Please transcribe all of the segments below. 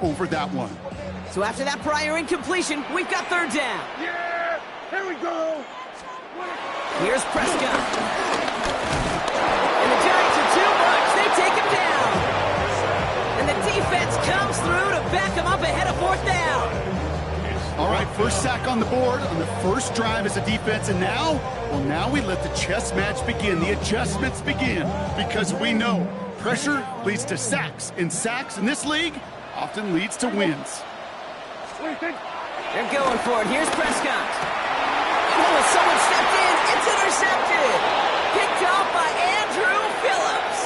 over that one. So after that prior incompletion, we've got third down. Yeah! Here we go! Here's Prescott. And the Giants are too much. They take him down. And the defense comes through to back him up ahead of fourth down. All right, first sack on the board on the first drive as a defense, and now we let the chess match begin. The adjustments begin, because we know pressure leads to sacks, and sacks in this league often leads to wins. They're going for it. Here's Prescott. Oh, someone stepped in. It's intercepted. Picked off by Andrew Phillips.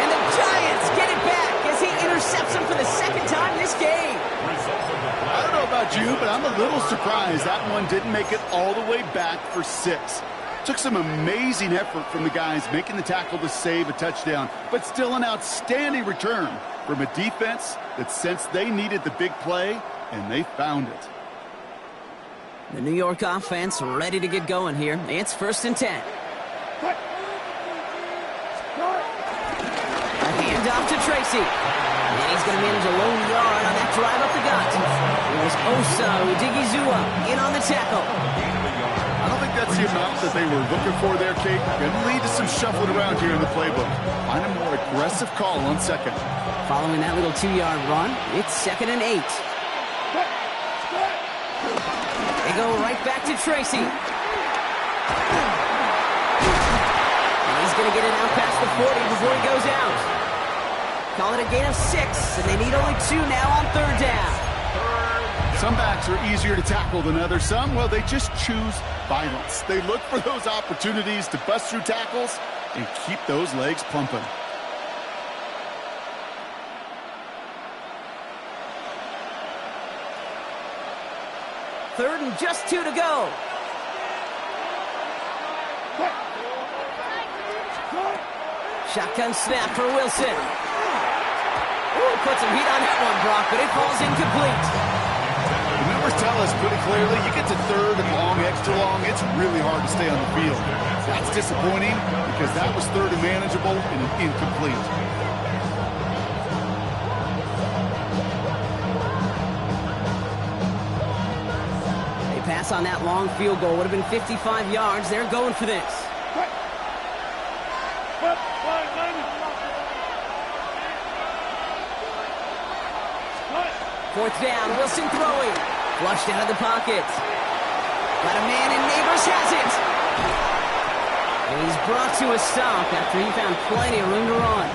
And the Giants get it back as he intercepts him for the second time this game. I don't know about you, but I'm a little surprised that one didn't make it all the way back for 6. Took some amazing effort from the guys making the tackle to save a touchdown, but still an outstanding return from a defense that sensed they needed the big play, and they found it. The New York offense ready to get going here. It's 1st and 10. A handoff to Tracy. And he's going to manage a lone yard on that drive up the gut. There's Osa Odighizuwa in on the tackle. I don't think that's the amount that they were looking for there, Kate. Going to lead to some shuffling around here in the playbook. Find a more aggressive call on second. Following that little 2-yard run, it's 2nd and 8. They go right back to Tracy. And he's going to get it out past the 40 before he goes out. Call it a gain of 6, and they need only 2 now on third down. Some backs are easier to tackle than others. Some, well, they just choose violence. They look for those opportunities to bust through tackles and keep those legs pumping. Third and just 2 to go. Shotgun snap for Wilson. Ooh, put some heat on that one, Brock, but it falls incomplete. The numbers tell us pretty clearly, you get to third and long, extra long, it's really hard to stay on the field. That's disappointing because that was third and manageable and an incomplete. Pass on that long field goal would have been 55 yards. They're going for this. Fourth down, Wilson throwing. Flushed out of the pocket. Got a man and Neighbors has it. And he's brought to a stop after he found plenty of room to run.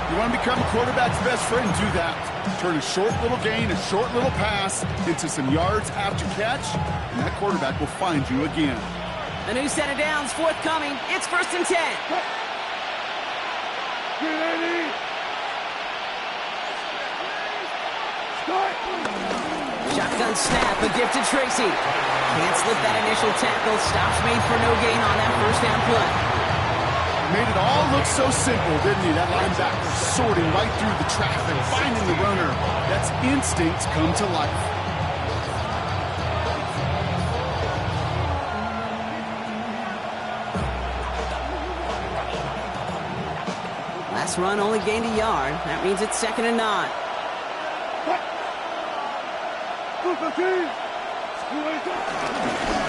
You want to become a quarterback's best friend, do that. Turn a short little gain, a short little pass into some yards after catch, and that quarterback will find you again. A new set of downs forthcoming. It's 1st and 10. Shotgun snap, a gift to Tracy. Can't slip that initial tackle. Stops made for no gain on that first down play. Made it all look so simple, didn't he? That linebacker sorting right through the traffic, finding the runner. That's instincts come to life. Last run only gained a yard. That means it's 2nd and 9.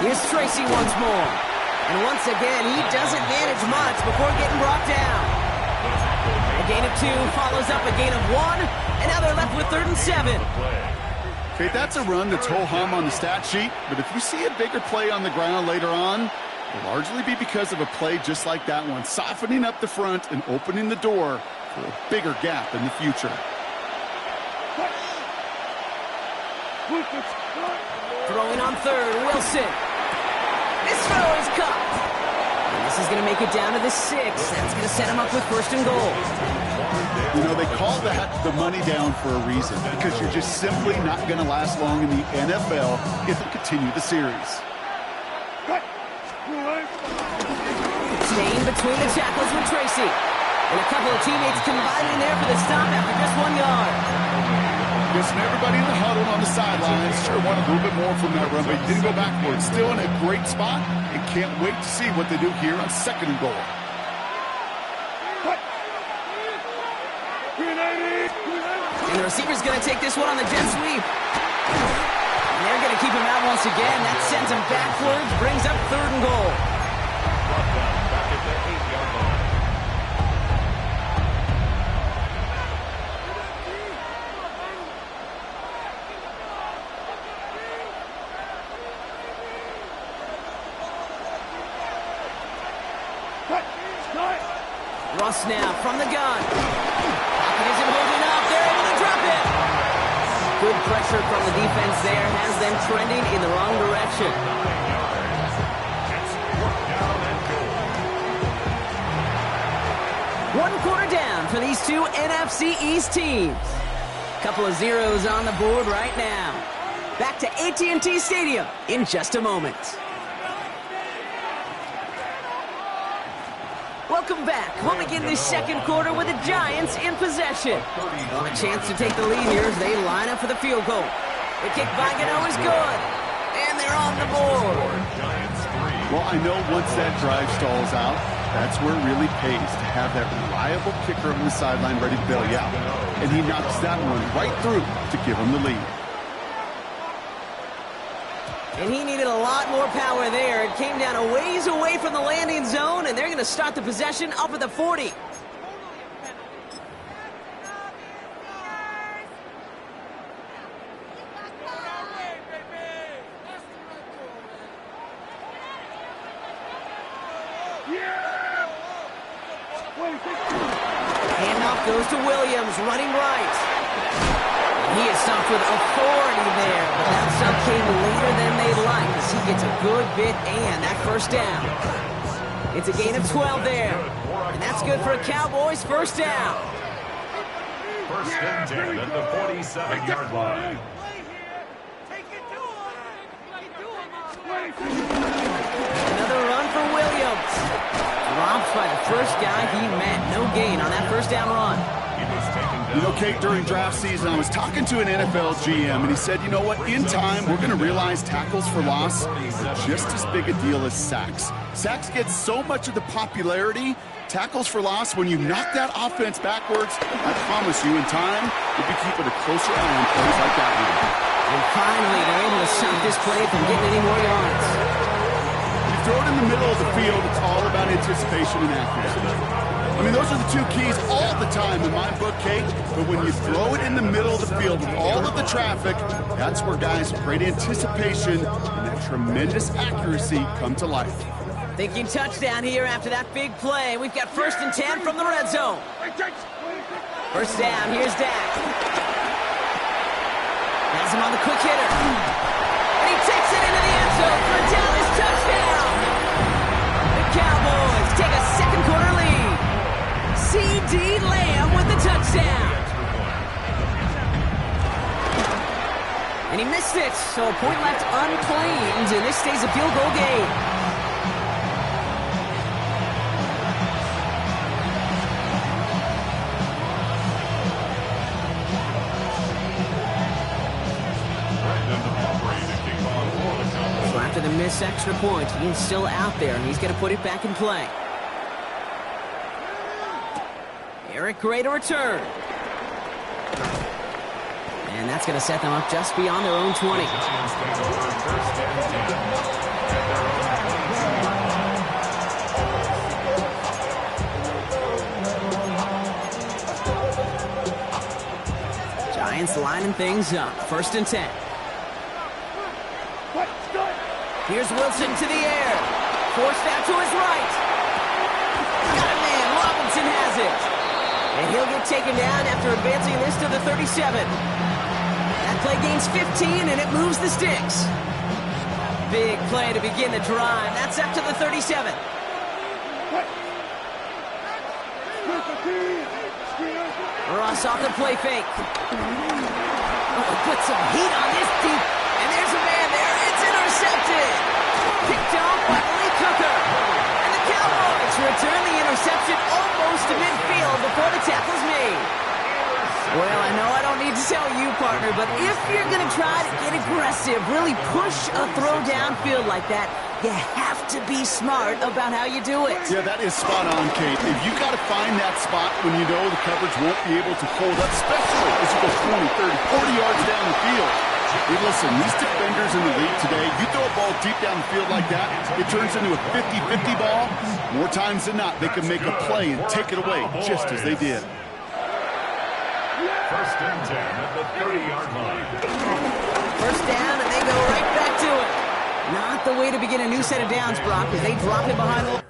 Here's Tracy once more. And once again, he doesn't manage much before getting brought down. A gain of 2 follows up a gain of 1, and now they're left with 3rd and 7. Okay, that's a run that's ho-hum on the stat sheet, but if you see a bigger play on the ground later on, it'll largely be because of a play just like that one, softening up the front and opening the door for a bigger gap in the future. Throwing on third, Wilson. This throw is caught. And this is going to make it down to the 6. That's going to set him up with 1st and goal. You know, they call that the money down for a reason, because you're just simply not going to last long in the NFL if you continue the series. Staying between the tackles with Tracy. And a couple of teammates combining there for the stop after just 1 yard. Guessing everybody in the huddle on the sidelines sure wanted a little bit more from that run, but he didn't go backwards. Still in a great spot, and can't wait to see what they do here on 2nd and goal. And the receiver's going to take this one on the jet sweep. And they're going to keep him out once again. That sends him backwards, brings up 3rd and goal. Back at the 8-yard line. Russ now from the gun. Pocket isn't holding up. They're able to drop it. Good pressure from the defense there has them trending in the wrong direction. One quarter down for these two NFC East teams. Couple of zeros on the board right now. Back to AT&T Stadium in just a moment. Welcome back. We'll begin this second quarter with the Giants in possession. Well, a chance to take the lead here as they line up for the field goal. The kick by Gano is good. And they're on the board. Well, I know once that drive stalls out, that's where it really pays to have that reliable kicker on the sideline ready to bail you out. And he knocks that one right through to give him the lead. And he needed a lot more power there. It came down a ways away from the landing zone, and they're going to start the possession up at the 40. Handoff goes to Williams, running right. He is stopped with authority there, but that stop came later than they'd like as he gets a good bit and that first down. It's a gain of 12 there, and that's good for a Cowboys first down. First and 10 at the 47-yard line. Another run for Williams. Dropped by the first guy he met. No gain on that first down run. You know, Kate, during draft season, I was talking to an NFL GM, and he said, you know what, in time, we're going to realize tackles for loss are just as big a deal as sacks. Sacks get so much of the popularity. Tackles for loss, when you knock that offense backwards, I promise you, in time, we'll be keeping a closer eye on plays like that one. And finally, they're able to stop this play from getting any more yards. You throw it in the middle of the field, it's all about anticipation and accuracy. I mean, those are the two keys all the time in my book, Kate. But when you throw it in the middle of the field with all of the traffic, that's where guys with great anticipation and that tremendous accuracy come to life. Thinking touchdown here after that big play. We've got 1st and 10 from the red zone. First down, here's Dak. Has him on the quick hitter. And he takes it into the end zone for a Dallas touchdown. The Cowboys take a second quarter lead. C.D. Lamb with the touchdown. And he missed it, so a point left unclaimed, and this stays a field goal game. So after the missed extra point, he's still out there, and he's going to put it back in play. Eric Gray to return. And that's going to set them up just beyond their own 20. Giants lining things up. 1st and 10. Here's Wilson to the air. Forced out to his right. Got a man. Robinson has it. And he'll get taken down after advancing this to the 37. That play gains 15, and it moves the sticks. Big play to begin the drive. That's up to the 37. Ross off the play fake. Oh, put some heat on this deep. And there's a man there. It's intercepted. Picked off by Lee Cooker. And the Cowboys return the interception almost to midfield before the tackle's made. Well, I know I don't need to tell you, partner, but if you're going to try to get aggressive, really push a throw downfield like that, you have to be smart about how you do it. Yeah, that is spot on, Kate. If you got to find that spot when you know the coverage won't be able to hold up, especially as you go 20, 30, 40 yards down the field. Hey, listen, these defenders in the league today, you throw a ball deep down the field like that, it turns into a 50-50 ball. More times than not, they can make a play and take it away just as they did. First and 10 at the 30-yard line. First down, and they go right back to it. Not the way to begin a new set of downs, Brock, as they drop it behind.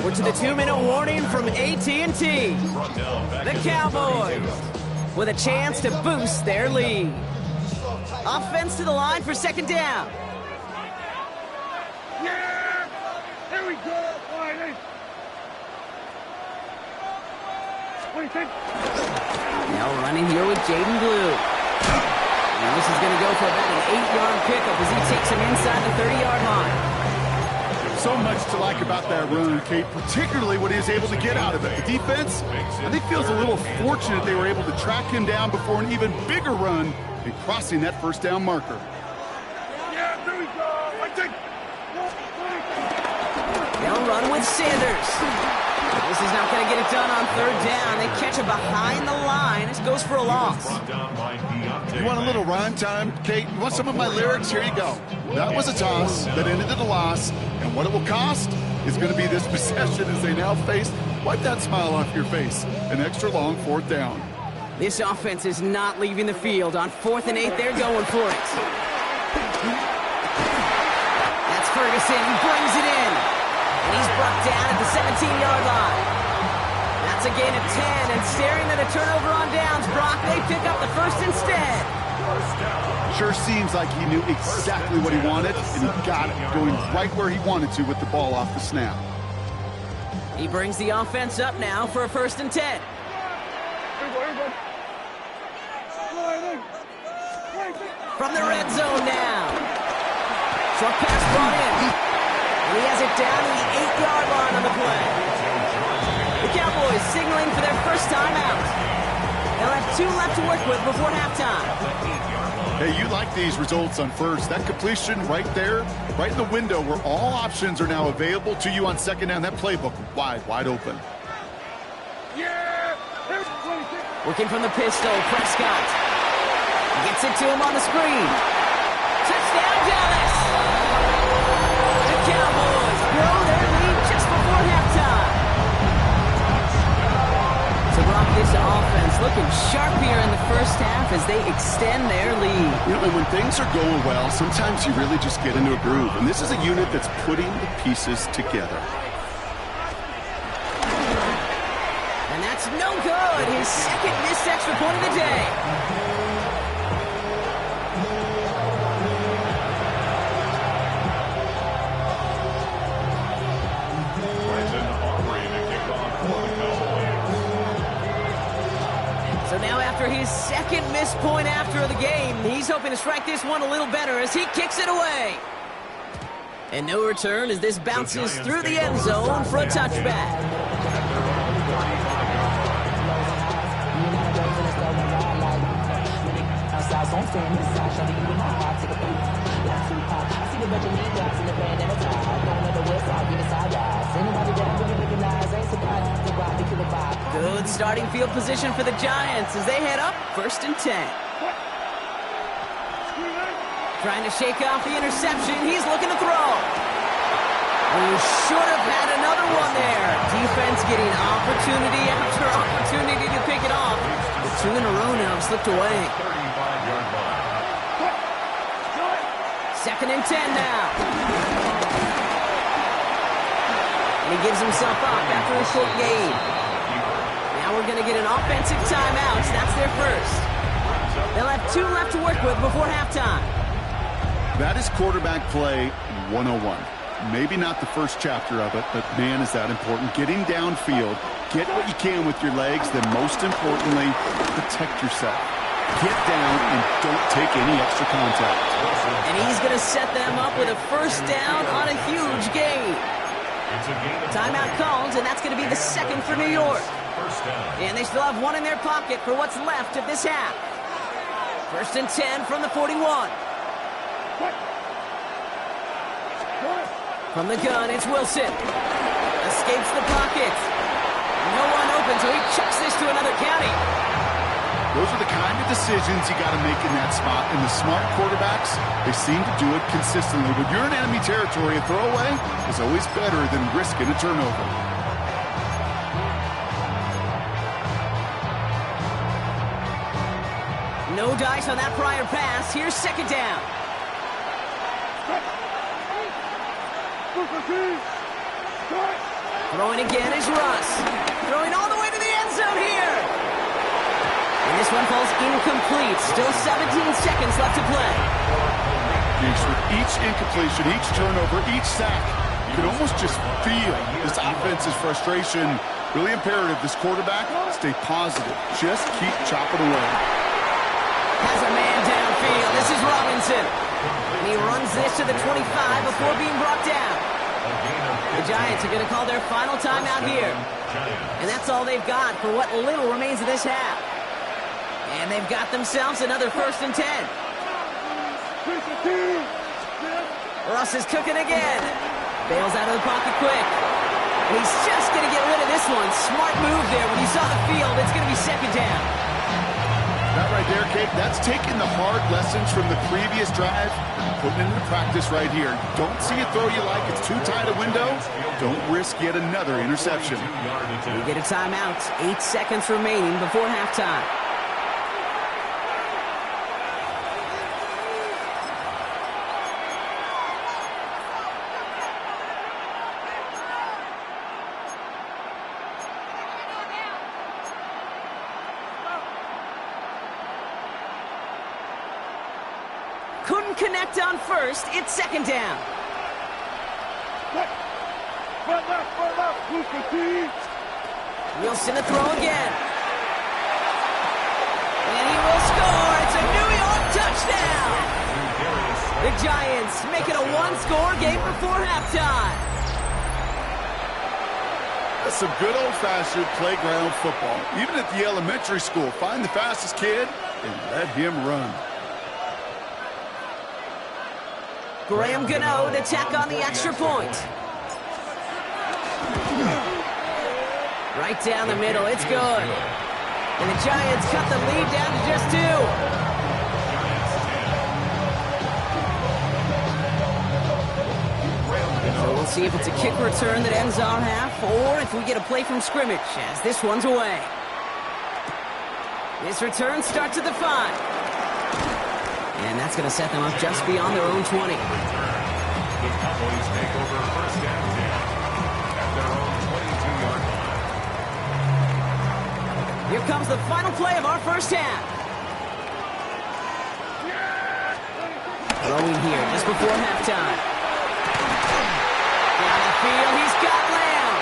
We're to the 2-minute warning from AT&T. The Cowboys with a chance to boost their lead. Offense to the line for second down. Yeah! Here we go! Friday! What do you think? Now running here with Jaden Blue. And this is going to go for about an 8-yard pickup as he takes him inside the 30-yard line. So much to like about that run, Kate, particularly what he was able to get out of it. The defense, I think, feels a little fortunate they were able to track him down before an even bigger run and crossing that first down marker. Yeah, there we go! I think... They'll run with Sanders. This is not going to get it done on third down. They catch it behind the line. This goes for a loss. You want a little rhyme time, Kate? You want some of my lyrics? Here you go. That was a toss that ended in a loss, and what it will cost is going to be this possession as they now face, wipe that smile off your face, an extra long fourth down. This offense is not leaving the field. On 4th and 8, they're going for it. That's Ferguson. He brings it in. And he's brought down at the 17-yard line. That's a gain of 10, and staring at a turnover on downs, Brock, they pick up the first instead. Sure seems like he knew exactly what he wanted, and he got it, going right where he wanted to with the ball off the snap. He brings the offense up now for a 1st and 10. From the red zone now. Short pass brought in. And he has it down to the 8-yard line on the play. The Cowboys signaling for their first time out. They'll have 2 left to work with before halftime. Hey, you like these results on first. That completion right there, right in the window where all options are now available to you on second down. That playbook wide open. Yeah! Working from the pistol, Prescott. Gets it to him on the screen. Touchdown, Dallas! The Cowboys grow their lead just before halftime. So, Brock, this offense looking sharp here in the first half as they extend their lead. You know, and when things are going well, sometimes you really just get into a groove. And this is a unit that's putting the pieces together. And that's no good. His second missed extra point of the day. So now after his second missed point after the game, he's hoping to strike this one a little better as he kicks it away. And no return as this bounces through the end zone for a touchback. Good starting field position for the Giants as they head up 1st and 10. Trying to shake off the interception. He's looking to throw. We should have had another one there. Defense getting opportunity after opportunity to pick it off. The 2 in a row now have slipped away. 2nd and 10 now. And he gives himself up after a short gain. Now we're going to get an offensive timeout. That's their first. They'll have 2 left to work with before halftime. That is quarterback play 101. Maybe not the first chapter of it, but man, is that important. Getting downfield, get what you can with your legs, then most importantly, protect yourself. Get down and don't take any extra contact. And he's going to set them up with a first down on a huge gain. Timeout called, and that's going to be the second for New York. And they still have 1 in their pocket for what's left of this half. 1st and 10 from the 41. From the gun, it's Wilson. Escapes the pocket. No one open, so he chucks this to another county. Those are the kind of decisions you got to make in that spot. And the smart quarterbacks, they seem to do it consistently. When you're in enemy territory, a throwaway is always better than risking a turnover. No dice on that prior pass. Here's 2nd down. Throwing again is Russ. Throwing all the way to the end zone here. And this one falls incomplete. Still 17 seconds left to play. With each incompletion, each turnover, each sack, you can almost just feel this offense's frustration. Really imperative, this quarterback, stay positive. Just keep chopping away. Has a man downfield. This is Robinson. And he runs this to the 25 before being brought down. The Giants are going to call their final timeout here. And that's all they've got for what little remains of this half. And they've got themselves another 1st and 10. Russ is cooking again. Bails out of the pocket quick. And he's just going to get rid of this one. Smart move there. When you saw the field, it's going to be 2nd down. That right there, Kate, that's taking the hard lessons from the previous drive and putting it into practice right here. Don't see a throw you like. It's too tight a window. Don't risk yet another interception. We get a timeout. 8 seconds remaining before halftime. Couldn't connect on 1st. It's 2nd down. Wilson to throw again. And he will score. It's a New York touchdown. The Giants make it a 1-score game before halftime. That's some good old-fashioned playground football. Even at the elementary school, find the fastest kid and let him run. Graham Gano to tack on the extra point. Right down the middle, it's good. And the Giants cut the lead down to just 2. So we'll see if it's a kick return that ends our half, or if we get a play from scrimmage, as this one's away. This return starts at the 5. And that's going to set them up just beyond their own 20. The Cowboys take over 1st and 10 at their own 22-yard line. Here comes the final play of our first half. Throwing here just before halftime. Down the field, he's got Lamb.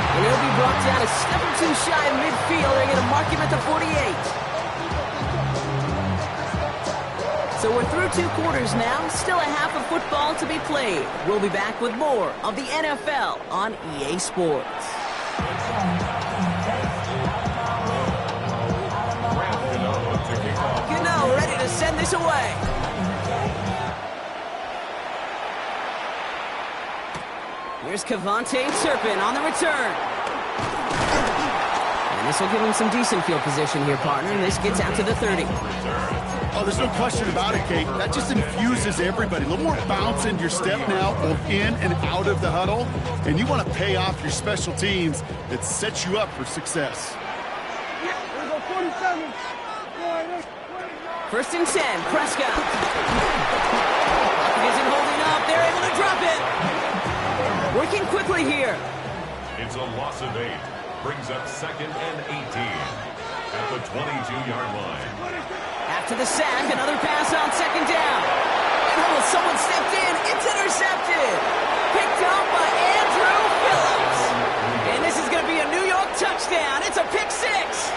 And he'll be brought down a step or 2 shy of midfield. They're going to mark him at the 48. So we're through 2 quarters now. Still a half of football to be played. We'll be back with more of the NFL on EA Sports. Gano ready to send this away. Here's Kevontae Turpin on the return. And this will give him some decent field position here, partner. And this gets out to the 30. Oh, there's no question about it, Kate. That just infuses everybody. A little more bounce in your step now, both in and out of the huddle. And you want to pay off your special teams that sets you up for success. 1st and 10, Prescott. Isn't holding up. They're able to drop it. Working quickly here. It's a loss of 8. Brings up 2nd and 18 at the 22-yard line. After the sack, another pass on 2nd down. Oh, someone stepped in. It's intercepted. Picked up by Andrew Phillips. And this is going to be a New York touchdown. It's a pick 6.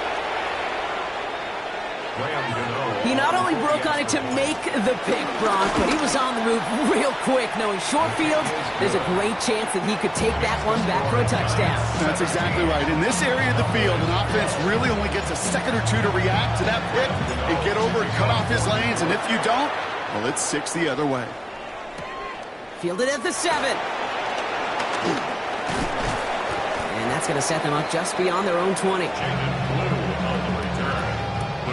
He not only broke on it to make the pick, Brock, but he was on the move real quick. Knowing short fields, there's a great chance that he could take that one back for a touchdown. That's exactly right. In this area of the field, an offense really only gets a second or 2 to react to that pick and get over and cut off his lanes. And if you don't, well, it's 6 the other way. Fielded at the 7. And that's going to set them up just beyond their own 20.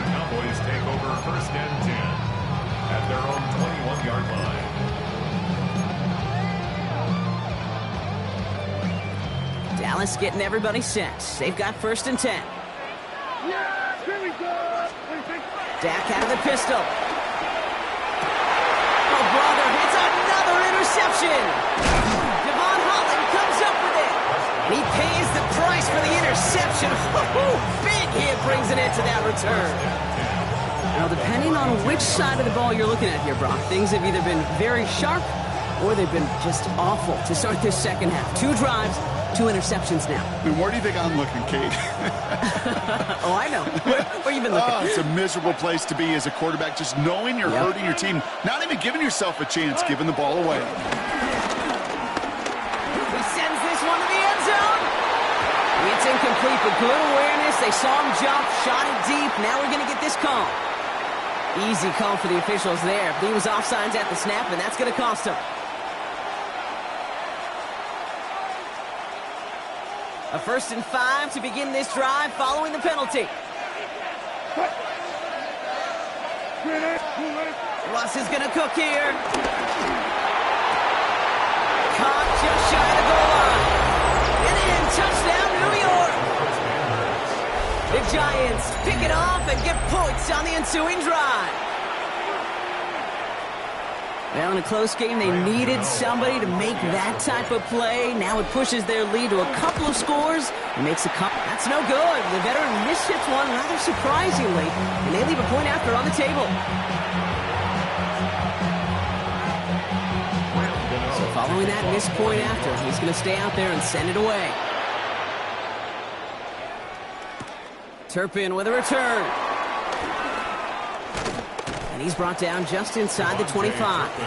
Cowboys take over 1st and 10 at their own 21-yard line. Dallas getting everybody set. They've got 1st and 10. Yeah, here we go. Dak out of the pistol. Oh, brother, it's another interception. Devon Holland comes up with action. Big hit brings an end to that return. Now, depending on which side of the ball you're looking at here, Brock, things have either been very sharp or they've been just awful to start this second half. 2 drives, 2 interceptions now. And where do you think I'm looking, Kate? Oh, I know. Where you been looking? Oh, it's a miserable place to be as a quarterback, just knowing you're hurting your team, not even giving yourself a chance, giving the ball away. He sends this one to the end zone. It's incomplete, but good awareness. They saw him jump, shot it deep. Now we're going to get this call. Easy call for the officials there. He was offsides at the snap, and that's going to cost him. A 1st and 5 to begin this drive following the penalty. Russ is going to cook here. Caught just shy of the goal line. And in, touchdown, New York. The Giants pick it off and get points on the ensuing drive. Well, in a close game, they needed somebody to make that type of play. Now it pushes their lead to a couple of scores and makes a couple. That's no good. The veteran mishits one rather surprisingly, and they leave a point after on the table. So following that missed point after, he's going to stay out there and send it away. Turpin with a return. And he's brought down just inside the 25. The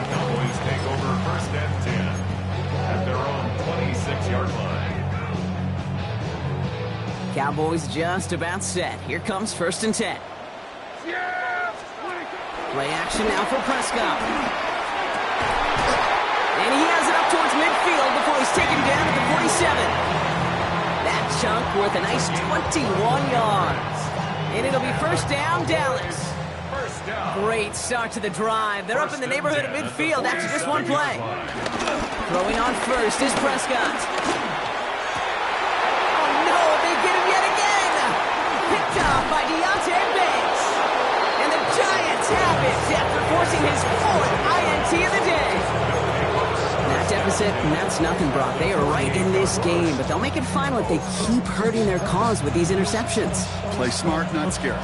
Cowboys take over 1st and 10 at their own 26-yard line. Cowboys just about set. Here comes 1st and 10. Play action now for Prescott. And he has it up towards midfield before he's taken down at the 47. That chunk worth a nice 21 yards. And it'll be 1st down, Dallas. Great start to the drive. They're up in the neighborhood of midfield after just one play. Throwing on first is Prescott. Oh, no, they get him yet again. Picked off by Deontay Banks. And the Giants have it after forcing his 4th INT of the day. That deficit, and that's nothing, Brock. They are right in this game, but they'll make it final if they keep hurting their cause with these interceptions. Play smart, not scared.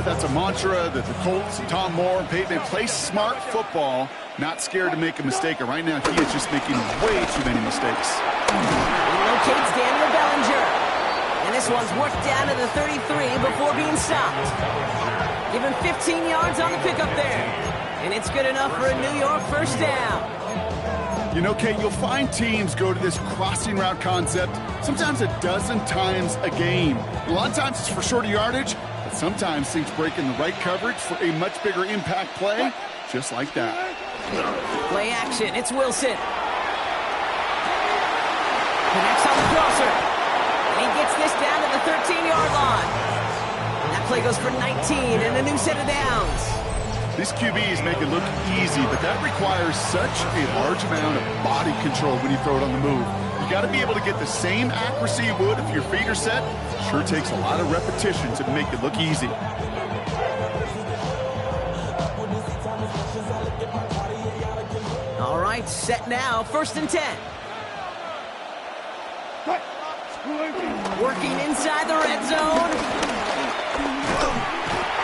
That's a mantra that the Colts, Tom Moore, and Peyton, they play smart football, not scared to make a mistake. And right now, he is just making way too many mistakes. He locates Daniel Bellinger. And this one's worked down to the 33 before being stopped. Give him 15 yards on the pickup there. And it's good enough for a New York 1st down. You know, Kate, you'll find teams go to this crossing route concept sometimes a dozen times a game. A lot of times it's for shorter yardage, but sometimes things break in the right coverage for a much bigger impact play, just like that. Play action, it's Wilson. Connects on the crosser. And he gets this down to the 13-yard line. That play goes for 19 and a new set of downs. These QBs make it look easy, but that requires such a large amount of body control when you throw it on the move. You got to be able to get the same accuracy you would if your feet are set. Sure takes a lot of repetition to make it look easy. All right, set now, 1st and 10. Working inside the red zone.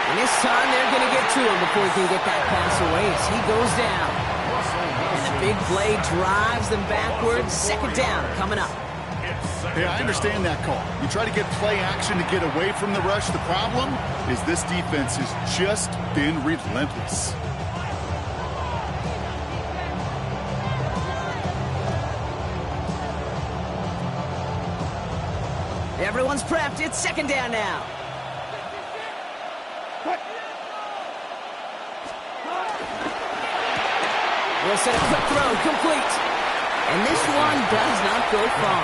And this time they're going to get to him before he can get that pass away as he goes down. And the big play drives them backwards. 2nd down coming up. Hey, I understand that call. You try to get play action to get away from the rush. The problem is this defense has just been relentless. Everyone's prepped. It's 2nd down now. Wilson, a quick throw, complete. And this one does not go far.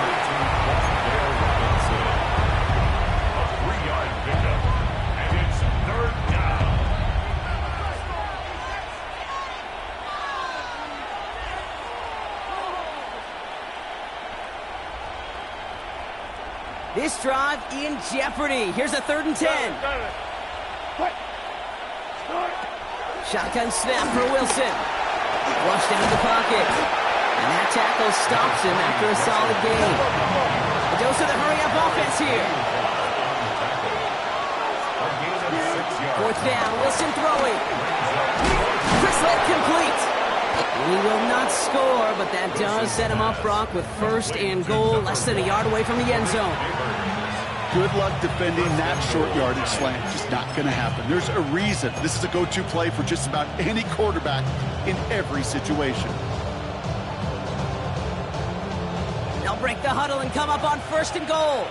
A 3-yard pickup, and it's 3rd down. This drive in jeopardy. Here's a 3rd and 10. Shotgun snap for Wilson. Rushed into the pocket. And that tackle stops him after a solid gain. A dose of the hurry-up offense here. Fourth down, Wilson throwing. Chris led complete. He will not score, but that does set him up, Brock, with first and goal, less than a yard away from the end zone. Good luck defending that short yardage slant. Just not going to happen. There's a reason this is a go-to play for just about any quarterback in every situation. They'll break the huddle and come up on first and goal.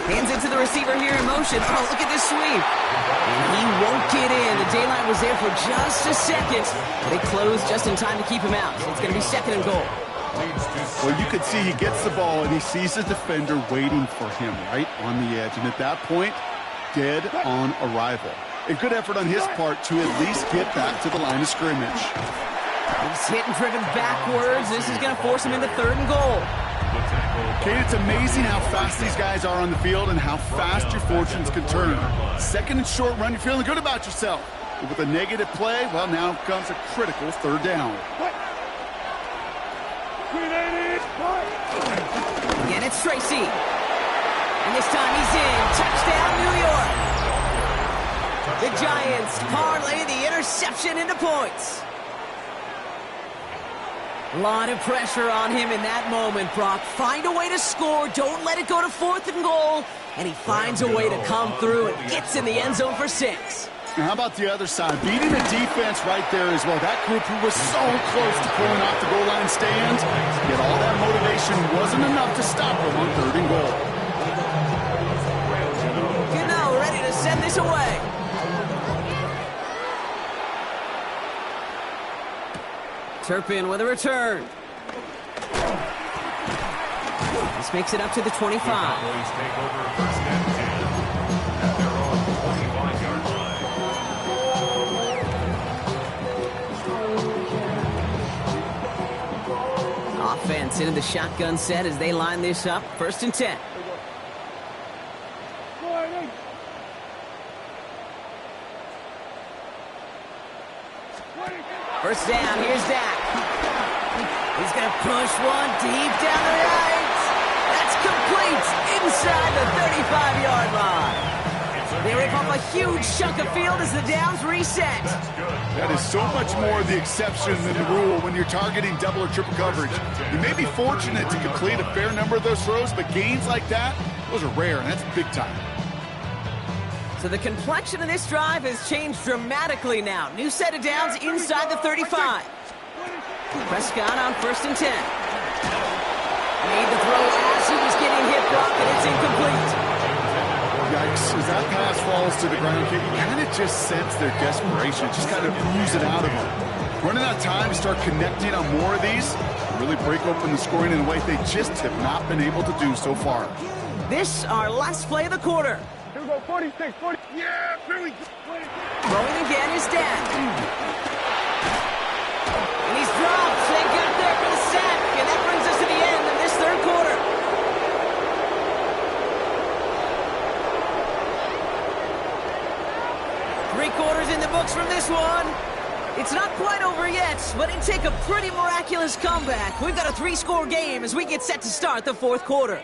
Hands it to the receiver here in motion. Oh, look at this sweep. And he won't get in. The daylight was there for just a second, but it closed just in time to keep him out. So it's going to be second and goal. Well, you can see he gets the ball and he sees the defender waiting for him right on the edge. And at that point, dead on arrival. A good effort on his part to at least get back to the line of scrimmage. He's hit and driven backwards. This is going to force him into third and goal. Kate, it's amazing how fast these guys are on the field and how fast your fortunes can turn. Second and short run, you're feeling good about yourself. But with a negative play, well, now comes a critical third down. Again, it's Tracy. And this time he's in. Touchdown, New York. The Giants parlay the interception into points. A lot of pressure on him in that moment, Brock. Find a way to score. Don't let it go to fourth and goal. And he finds a way to come through and gets in the end zone for 6. And how about the other side? Beating the defense right there as well. That group who was so close to pulling off the goal line stand, yet all that motivation wasn't enough to stop them on third and goal. Gano ready to send this away. Turpin with a return. This makes it up to the 25. Offense into the shotgun set as they line this up. First and 10. First down, here's Dak. He's going to push one deep down the right. That's complete inside the 35-yard line. They rip up a huge chunk of field as the downs reset. That is so much more the exception than the rule when you're targeting double or triple coverage. You may be fortunate to complete a fair number of those throws, but gains like that, those are rare, and that's big time. So the complexion of this drive has changed dramatically now. New set of downs inside the 35. Prescott on first and 10. Made the throw as he was getting hit, Brock, and it's incomplete. Yikes, as that pass falls to the ground, you kind of just sense their desperation, just kind of ooze it out of them. Running out of time to start connecting on more of these, really break open the scoring in a way they just have not been able to do so far. This, our last play of the quarter. Here we go, 46, 40. Yeah, here we go. Throwing again is Dak. And he's dropped. They got there for the sack, and that brings us to the end of this third quarter. Three quarters in the books from this one. It's not quite over yet, but it'd take a pretty miraculous comeback. We've got a 3-score game as we get set to start the fourth quarter.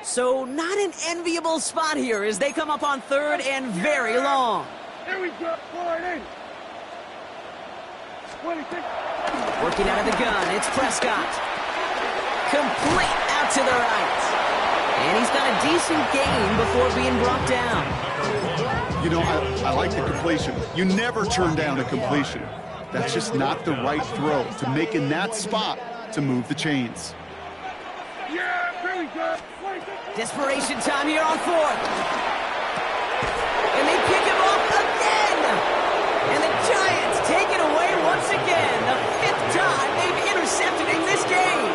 So not an enviable spot here as they come up on third and very long. Here we go, 40. 26. Working out of the gun, it's Prescott. Complete out to the right. And he's got a decent gain before being brought down. You know, I like the completion. You never turn down a completion. That's just not the right throw to make in that spot to move the chains. Yeah, here we go. 26. Desperation time here on fourth. And they pick him off again. And the Giants take it away once again. The 5th time they've intercepted in this game.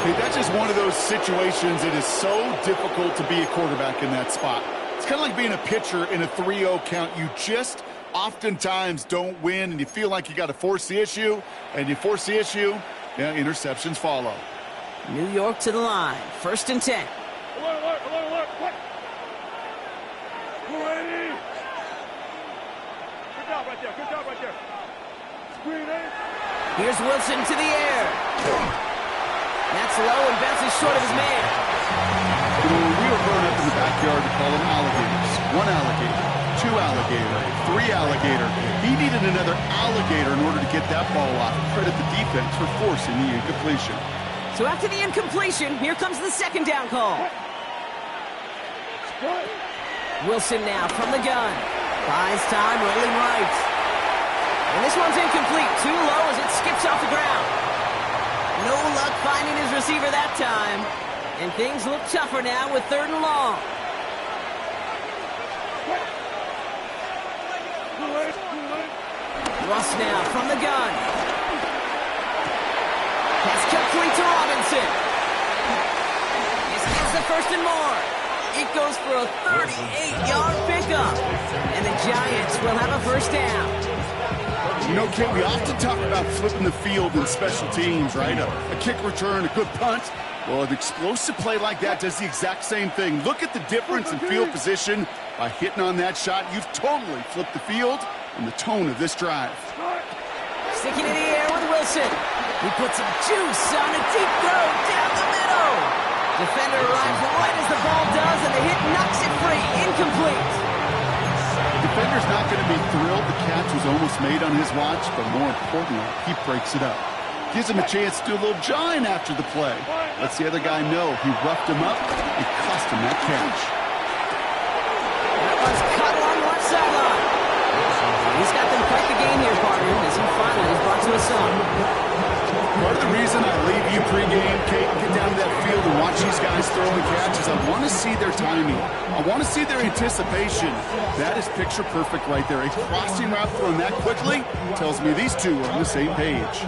Okay, that's just one of those situations that is so difficult to be a quarterback in that spot. It's kind of like being a pitcher in a 3-0 count. You just oftentimes don't win, and you feel like you got to force the issue, and you force the issue, yeah, interceptions follow. New York to the line. First and 10. Alert. What? 20. job right there. Good job right there. Screen in. Here's Wilson to the air. That's low and bounces short of his man. You know, when we were growing up in the backyard, we call them alligators. One alligator, two alligator, three alligator. He needed another alligator in order to get that ball off. Credit the defense for forcing the incompletion. So after the incompletion, here comes the second down call. Wilson now from the gun. Buys time, rolling right. And this one's incomplete. Too low as it skips off the ground. No luck finding his receiver that time. And things look tougher now with 3rd and long. Russ now from the gun. Pass complete to Robinson. This gets the 1st and more. It goes for a 38-yard pickup. And the Giants will have a 1st down. You know, Kate, we often talk about flipping the field in special teams, right? A kick return, a good punt. Well, an explosive play like that does the exact same thing. Look at the difference in field position. By hitting on that shot, you've totally flipped the field and the tone of this drive. Sticking in the air with Wilson. He puts some juice on a deep throw down the middle. Defender arrives right as the ball does, and the hit knocks it free. Incomplete. The defender's not going to be thrilled the catch was almost made on his watch, but more importantly, he breaks it up. Gives him a chance to do a little jawing after the play. Lets the other guy know he roughed him up and cost him that catch. That was cut along the left sideline. He's got them quite the game here, partner, as he finally is brought to a stop. Part of the reason I leave you pregame, Kate, get down to that field and watch these guys throw the catches, I want to see their timing. I want to see their anticipation. That is picture perfect right there. A crossing route thrown that quickly tells me these two are on the same page.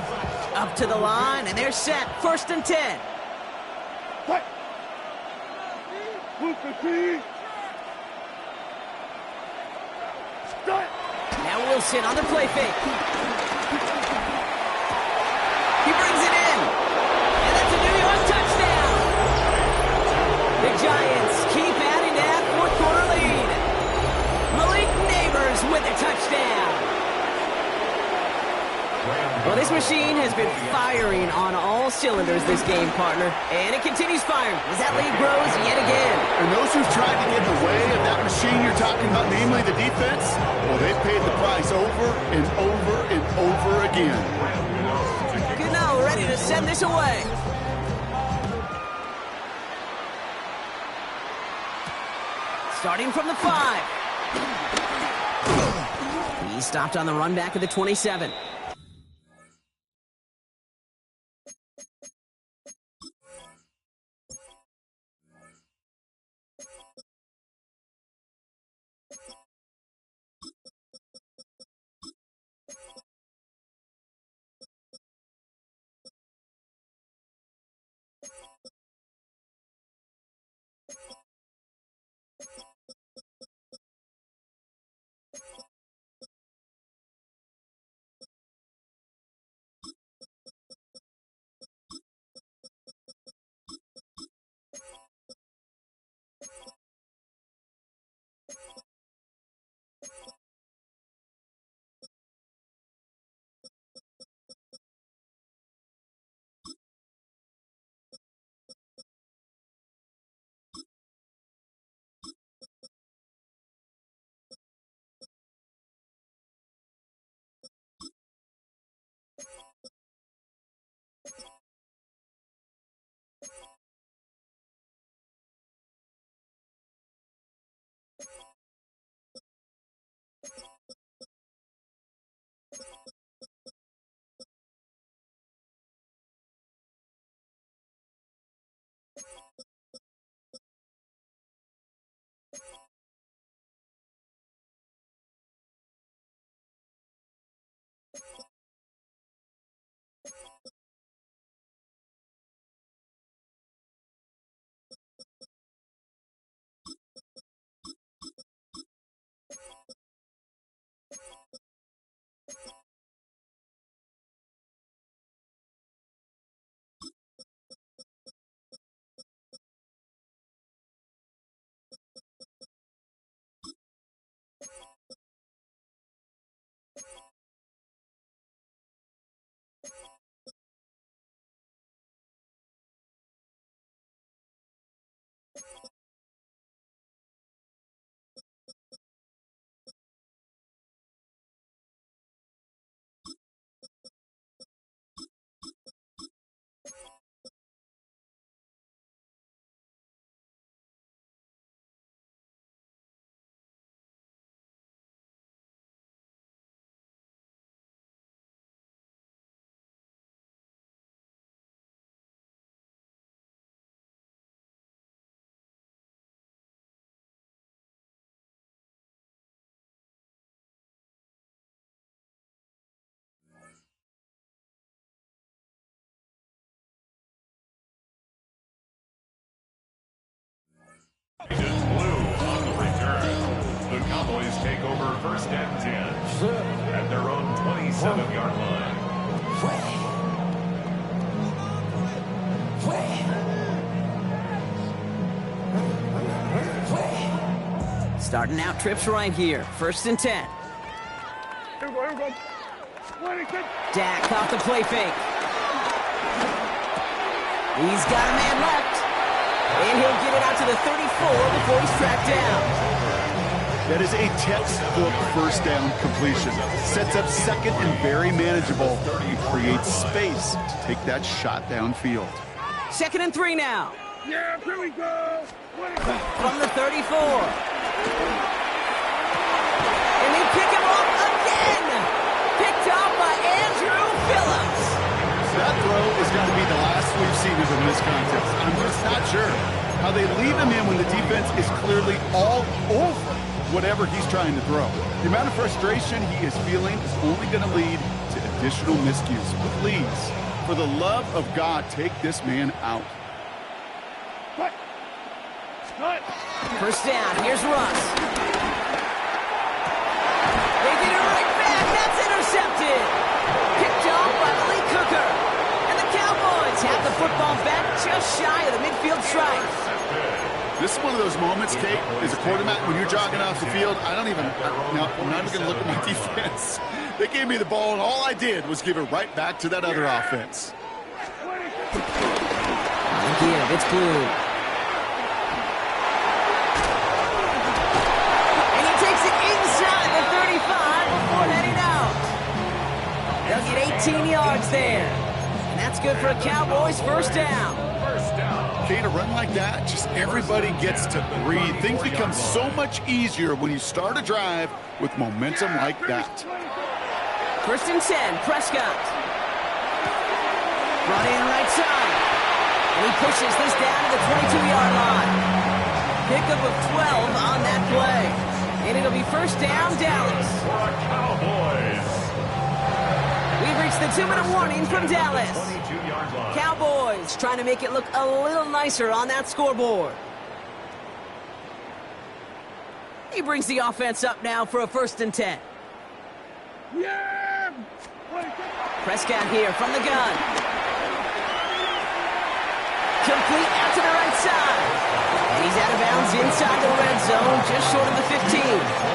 Up to the line, and they're set. 1st and 10. What? Move the key. Start. Now Wilson on the play fake. He brings it in. And that's a New York touchdown. The Giants keep adding to that 4th quarter lead. Malik Neighbors with a touchdown. Well, this machine has been firing on all cylinders this game, partner. And it continues firing as that lead grows yet again. And those who've tried to get in the way of that machine you're talking about, namely the defense, well, they've paid the price over and over and over again. Gano ready to send this away. Starting from the 5. He stopped on the run back of the 27. The Cowboys take over first and 10 at their own 27-yard line. Starting out trips right here. First and 10. Here we go. Dak off the play fake. He's got a man left. And he'll get it out to the 34 before he's tracked down. That is a textbook first down completion. Sets up second and very manageable. He creates space to take that shot downfield. Second and 3 now. Yeah, here we go. From the 34. And they pick him up again. Picked off by Andrew Phillips. That throw is going to be the last we've seen of him in this contest. I'm just not sure how they leave him in when the defense is clearly all over whatever he's trying to throw. The amount of frustration he is feeling is only going to lead to additional miscues. Please, for the love of God, take this man out. Cut. First down, here's Russ. They did it right back, that's intercepted. Picked off by Malik Hooker. And the Cowboys have the football back just shy of the midfield stripe. This is one of those moments, Kate, as a quarterback, when you're jogging off the field, I'm not even going to look at my defense. They gave me the ball, and all I did was give it right back to that other offense. Again, it's Blue. And he takes it inside the 35 before heading out. They'll get 18 yards there. And that's good for a Cowboys first down. Kate, a run like that, just everybody gets to breathe. Things become so much easier when you start a drive with momentum like that. First and 10, Prescott. Brought in right side. And he pushes this down to the 22-yard line. Pickup of 12 on that play. And it'll be first down, Dallas. For the Cowboys. We've reached the 2-minute warning from Dallas. 22-yard line. Cowboys trying to make it look a little nicer on that scoreboard. He brings the offense up now for a first and 10. Yeah. Prescott here from the gun. Complete out to the right side. And he's out of bounds inside the red zone, just short of the 15.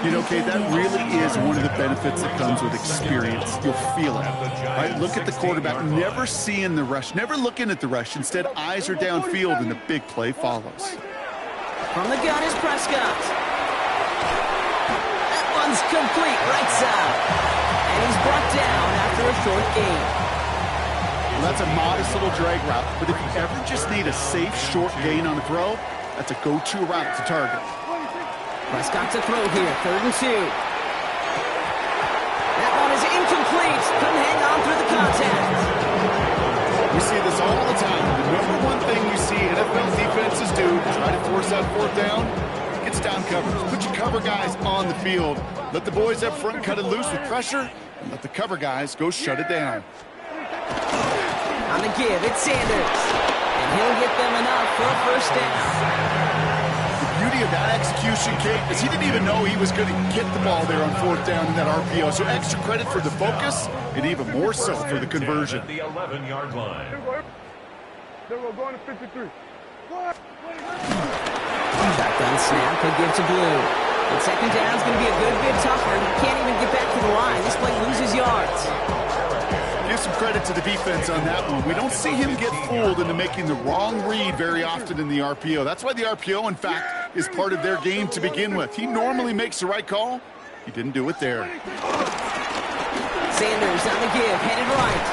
You know, Kate, that really is one of the benefits that comes with experience. You'll feel it. Right? Look at the quarterback, never seeing the rush, never looking at the rush. Instead, eyes are downfield, and the big play follows. From the gun is Prescott. That one's complete, right side. And he's brought down after a short gain. Well, that's a modest little drag route, but if you ever just need a safe, short gain on a throw, that's a go-to route to target. Prescott to throw here, 3rd and 2. That one is incomplete. Couldn't hang on through the contact. We see this all the time. The number one thing you see NFL defenses do to try to force that fourth down, it's down coverage. Put your cover guys on the field. Let the boys up front cut it loose with pressure, and let the cover guys go shut it down. On the give, it's Sanders. And he'll get them enough for a first down. The beauty of that execution, Kate, is he didn't even know he was going to get the ball there on fourth down in that RPO. So extra credit for the focus, and even more so for the conversion. At the 11-yard line. Then we're going to 53. Shotgun snap, he'll give to Blue. But second down is going to be a good bit tougher. He can't even get back to the line. This play loses yards. Give some credit to the defense on that one. We don't see him get fooled into making the wrong read very often in the RPO. That's why the RPO, in fact, is part of their game to begin with. He normally makes the right call. He didn't do it there. Sanders on the give, headed right.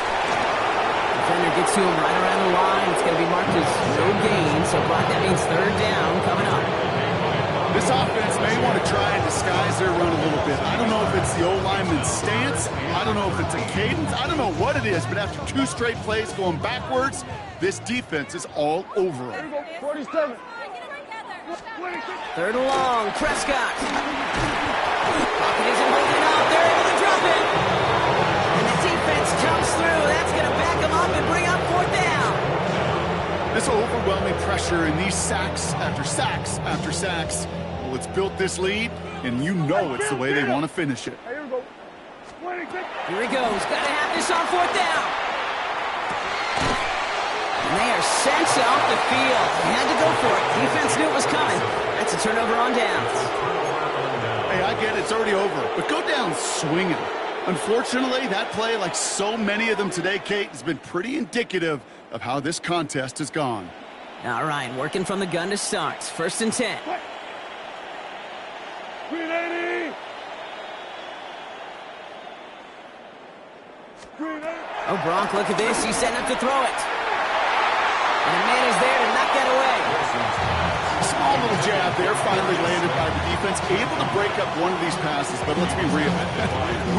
Defender gets to him right around the line. It's going to be marked as no gain, so that means 3rd down coming up. This offense may want to try and disguise their run a little bit. I don't know if it's the O-lineman's stance. I don't know if it's a cadence. I don't know what it is, but after 2 straight plays going backwards, this defense is all over them. 47. 3rd and long, Prescott. Pocket isn't holding up. They're able to drop it. And the defense comes through. That's going to back them up and bring up 4th down. This overwhelming pressure and these sacks after sacks after sacks unbelievable. It's built this lead, and you know it's the way they want to finish it. Hey, here we go. 26. Here he goes. Got to have this on fourth down. And they are sent off the field. They had to go for it. Defense knew it was coming. That's a turnover on downs. Hey, I get it. It's already over. But go down swinging. Unfortunately, that play, like so many of them today, Kate, has been pretty indicative of how this contest has gone. All right, working from the gun to start. 1st and 10. 380. 380. Oh, Gronk, look at this. He's setting up to throw it. And the man is there to knock that away. Small little jab there, finally landed by the defense. Able to break up one of these passes, but let's be real.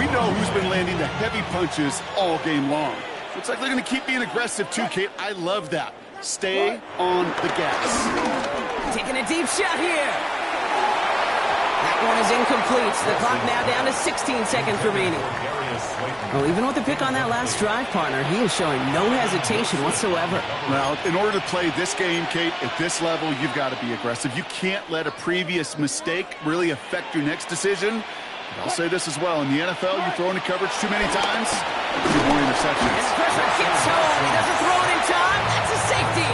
We know who's been landing the heavy punches all game long. Looks like they're going to keep being aggressive too, Kate. I love that. Stay on the gas. Taking a deep shot here. That one is incomplete. The clock now down to 16 seconds remaining. Well, even with the pick on that last drive, partner, he is showing no hesitation whatsoever. Well, in order to play this game, Kate, at this level, you've got to be aggressive. You can't let a previous mistake really affect your next decision. But I'll say this as well. In the NFL, you throw into coverage too many times, you get more interceptions. And the pressure gets home. He doesn't throw it in time. That's a safety.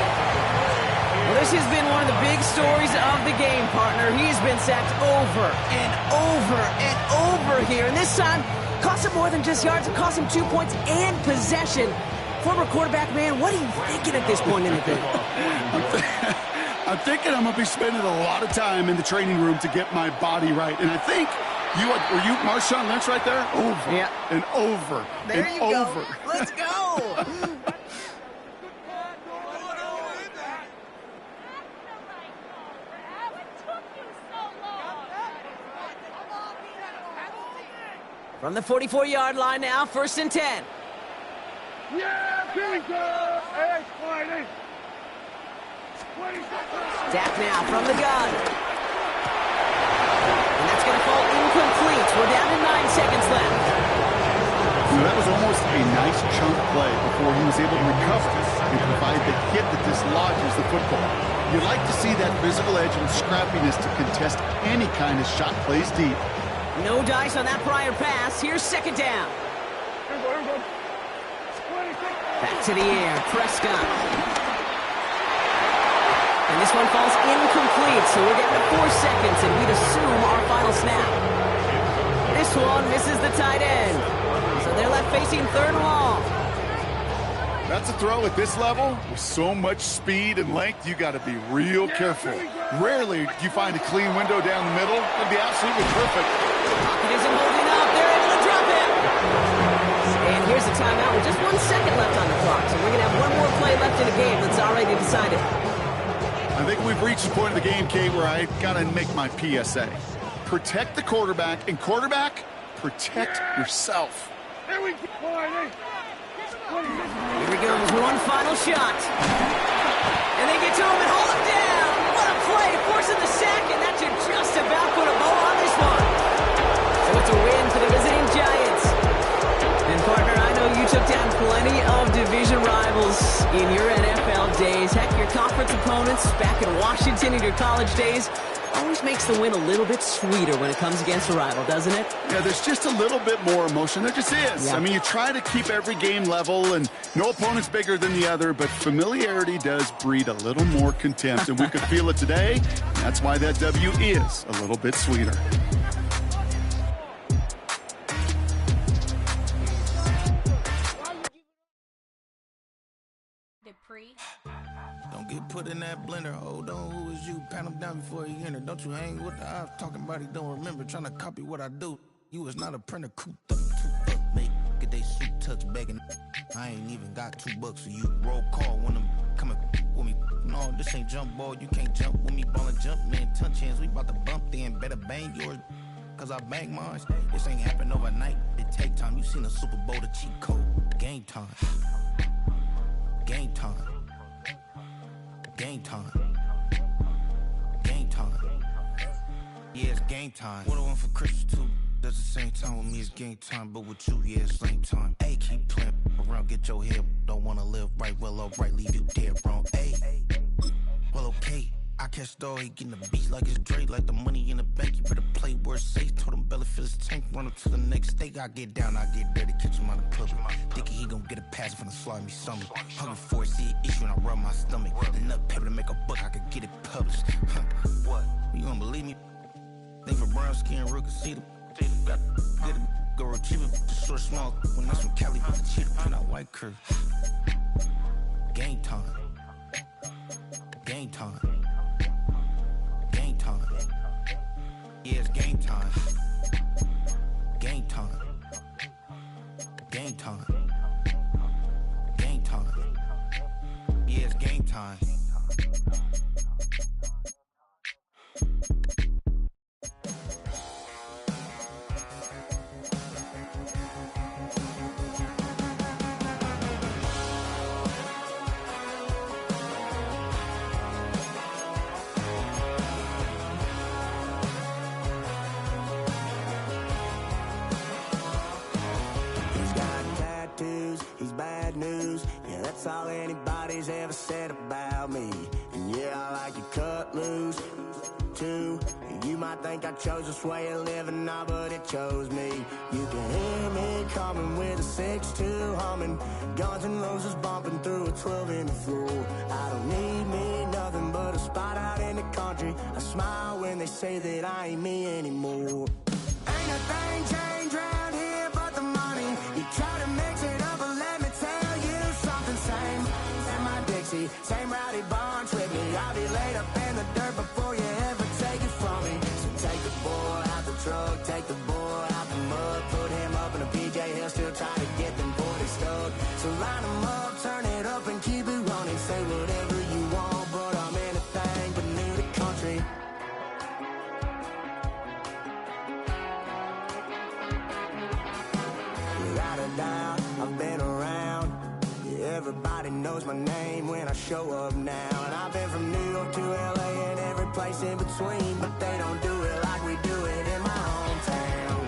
Well, this has been one of the big stories of the game, partner. He's been sacked over and over and over here. And this time, cost him more than just yards. It cost him 2 points and possession. Former quarterback, man, what are you thinking at this point in the game? I'm thinking I'm going to be spending a lot of time in the training room to get my body right. And I think, were you Marshawn Lynch right there? Over and over there and you over. Go. Let's go. From the 44-yard line now, 1st and 10. Yeah, here we go. Hey, sliding. 26. Dak now from the gun. And that's going to fall incomplete. We're down to 9 seconds left. So that was almost a nice chunk play before he was able to recover and provide the hit that dislodges the football. You like to see that physical edge and scrappiness to contest any kind of shot plays deep. No dice on that prior pass. Here's 2nd down. Here we go. 26. Back to the air. Prescott. And this one falls incomplete, so we're getting to 4 seconds, and we'd assume our final snap. This one misses the tight end. So they're left facing 3rd and long. That's a throw at this level. With so much speed and length, you got to be real careful. Rarely do you find a clean window down the middle. That'd be absolutely perfect. Pocket isn't holding up. They're able to drop him. And here's the timeout with just 1 second left on the clock. So we're going to have one more play left in the game that's already decided. I think we've reached the point of the game, Kate, where I got to make my PSA. Protect the quarterback, and quarterback, protect yourself. Here we go. Sliding. 26. Here he goes, one final shot. And they get to him and hold him down. What a play, forcing the sack, and that should just about put a bow on this one. So it's a win for the visiting Giants. And partner, I know you took down plenty of division rivals in your NFL days. Heck, your conference opponents back in Washington in your college days. Always makes the win a little bit sweeter when it comes against a rival, doesn't it? Yeah, there's just a little bit more emotion. There just is. Yeah. I mean, you try to keep every game level, and no opponent's bigger than the other, but familiarity does breed a little more contempt, and we could feel it today. That's why that W is a little bit sweeter. Don't get put in that blender. Hold on, who is you? Pat him down before you enter. Don't you hang with the ops talking about he don't remember. Trying to copy what I do. You was not a printer. Cooped up, too up, mate. Get they suit touch begging. I ain't even got $2 for you. Roll call when I'm coming with me. No, this ain't jump ball. You can't jump with me. Ballin' jump, man. Touch hands. We about to bump then. Better bang yours. Cause I bang mine. This ain't happen overnight. It take time. You seen the Super Bowl, the cheat code. Game time. Game time. Game time. Game time. Yeah, it's game time. What I want for Christmas too. Does the same time with me, it's game time. But with you, yeah, it's same time. Hey, keep playing around, get your head. Don't wanna live right, well, alright, leave you dead wrong. Hey, well, okay. I catch dog, he getting the beats like it's Drake, like the money in the bank. You better play where it's safe. Told him belly fill his tank, run up to the next steak. I get down, I get dirty, catch him on the club. Thinking he gon' get a pass from the slide me something. Hungry for it, see it issue and I rub my stomach. Enough paper to make a book, I could get it published. What? You don't believe me? Think for brown skin, real can see the got get it, go retrieve it, just short small. When that's from Cali, but the cheetah print out white curve. Game time. Game time. Game time. Yeah, it's game time. Game time. Game time. Game time. Yeah, it's game time. That's all anybody's ever said about me. And yeah, I like you cut loose, too. You might think I chose this way of living now, but it chose me. You can hear me coming with a 6-2 humming, Guns N' Roses bumping through a 12 in the floor. I don't need me nothing but a spot out in the country. I smile when they say that I ain't me anymore. Ain't a thing changed round here but the money. You try to mix it up, but let me tell you something. Same in my Dixie, same rowdy bunch with me. I'll be laid up in the dirt before you ever take it from me. So take the boy out the truck, take the boy out the mud, put him up in a PJ, he'll still try to get them 40 stuck. So line him up, turn it up and keep it running. Say whatever you want, but I'm anything but new to country. Without a doubt, I've been around. Everybody knows my name when I show up now. And I've been from New York to LA and every place in between, but they don't do it like we do it in my hometown.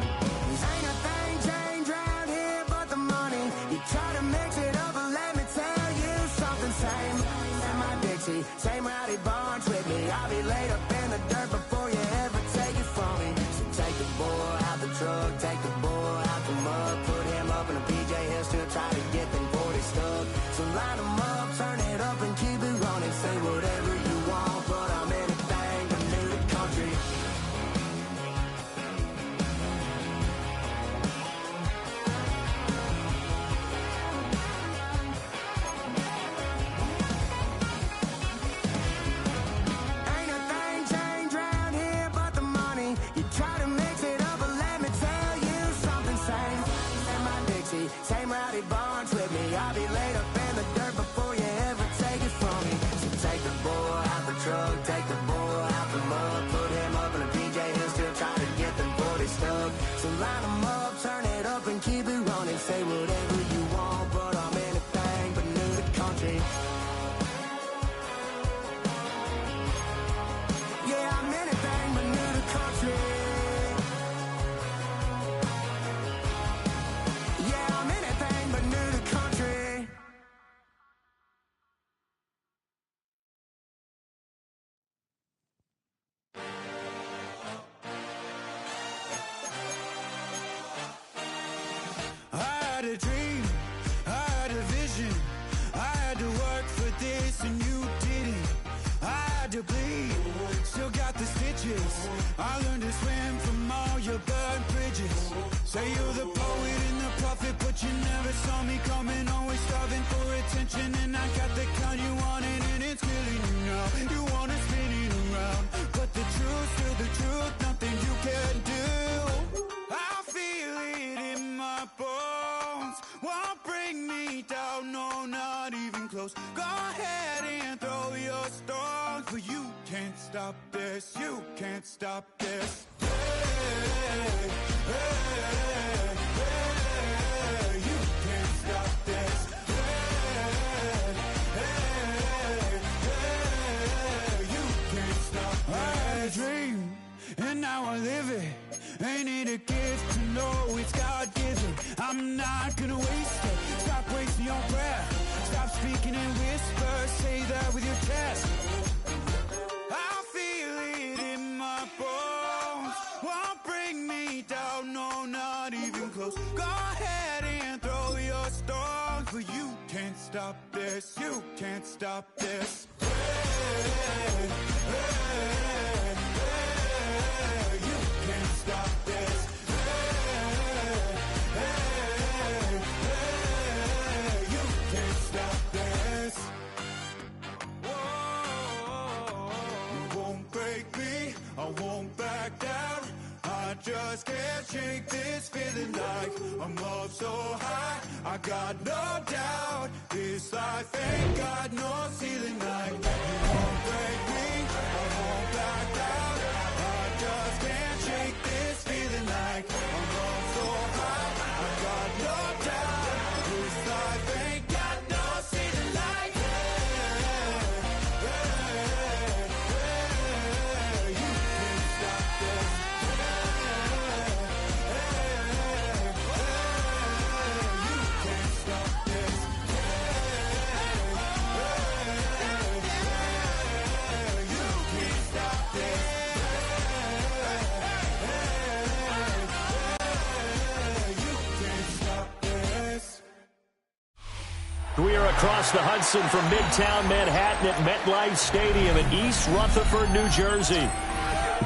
Ain't a thing changed round here but the money. You try to mix it up, but let me tell you something. Same in my Dixie, same rowdy bunch with me. I'll be laid up in the dirt before you ever take it from me. So take the boy out the truck, take the boy out the mud, put him up in a PJ, he'll still try to get them 40 stuck. So line them up, turn it up and keep it running. Say whatever you want, but I'm anything but new to country. Ain't a thing changed round here but the money. You try to mix it up, but let me tell you something. Same in my Dixie, same rowdy bunch with me. I'll be laid up in the dirt before you ever take it from me. So take the boy out the truck, take the boy out the mud, put him up in a PJ, he'll still try to get them 40 stuck. So line them up, turn it up and keep it running. Say whatever you want, but I'm anything but new to country. Yeah, I'm anything but new to country. Yeah, I'm anything but new to country. I had a dream, I had a vision, I had to work for this and you didn't. I had to bleed, still got the stitches. I learned to swim from all your burnt bridges. Say you're the poet and the prophet, but you never saw me coming. Always starving for attention, and I got the kind you wanted, and it's killing you now. You wanna spin it around, but the truth's still the truth. Nothing you can do. I feel it in my bones. Won't bring me down, no, not even close. Go ahead and throw your stones, but you can't stop this. You can't stop this. Hey, hey, hey, you can't stop this. Hey, hey, hey, you can't stop this. I had a dream, and now I live it. Ain't it a gift to know it's God-given? I'm not gonna waste it. Stop wasting your breath. Stop speaking in whispers. Say that with your chest. I stop this. You can't stop this. You can't stop this. You won't break me, I won't back down. I just can't shake this feeling like I'm up so high. I got no doubt this life ain't got no ceiling like you won't break me, I won't back down. I just can't shake this feeling like I'm up so high. I got no doubt this life ain't got no ceiling like you can't stop this. We are across the Hudson from Midtown Manhattan at MetLife Stadium in East Rutherford, New Jersey.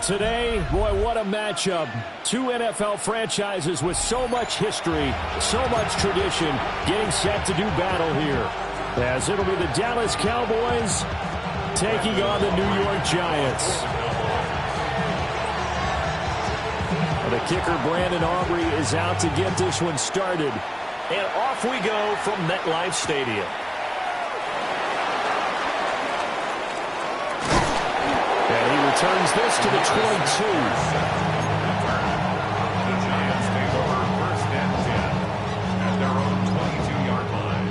Today, boy, what a matchup. Two NFL franchises with so much history, so much tradition, getting set to do battle here. As it'll be the Dallas Cowboys taking on the New York Giants. The kicker, Brandon Aubrey, is out to get this one started. And off we go from MetLife Stadium. And he returns this to the 22. The Giants take over 1st and 10 at their own 22-yard line.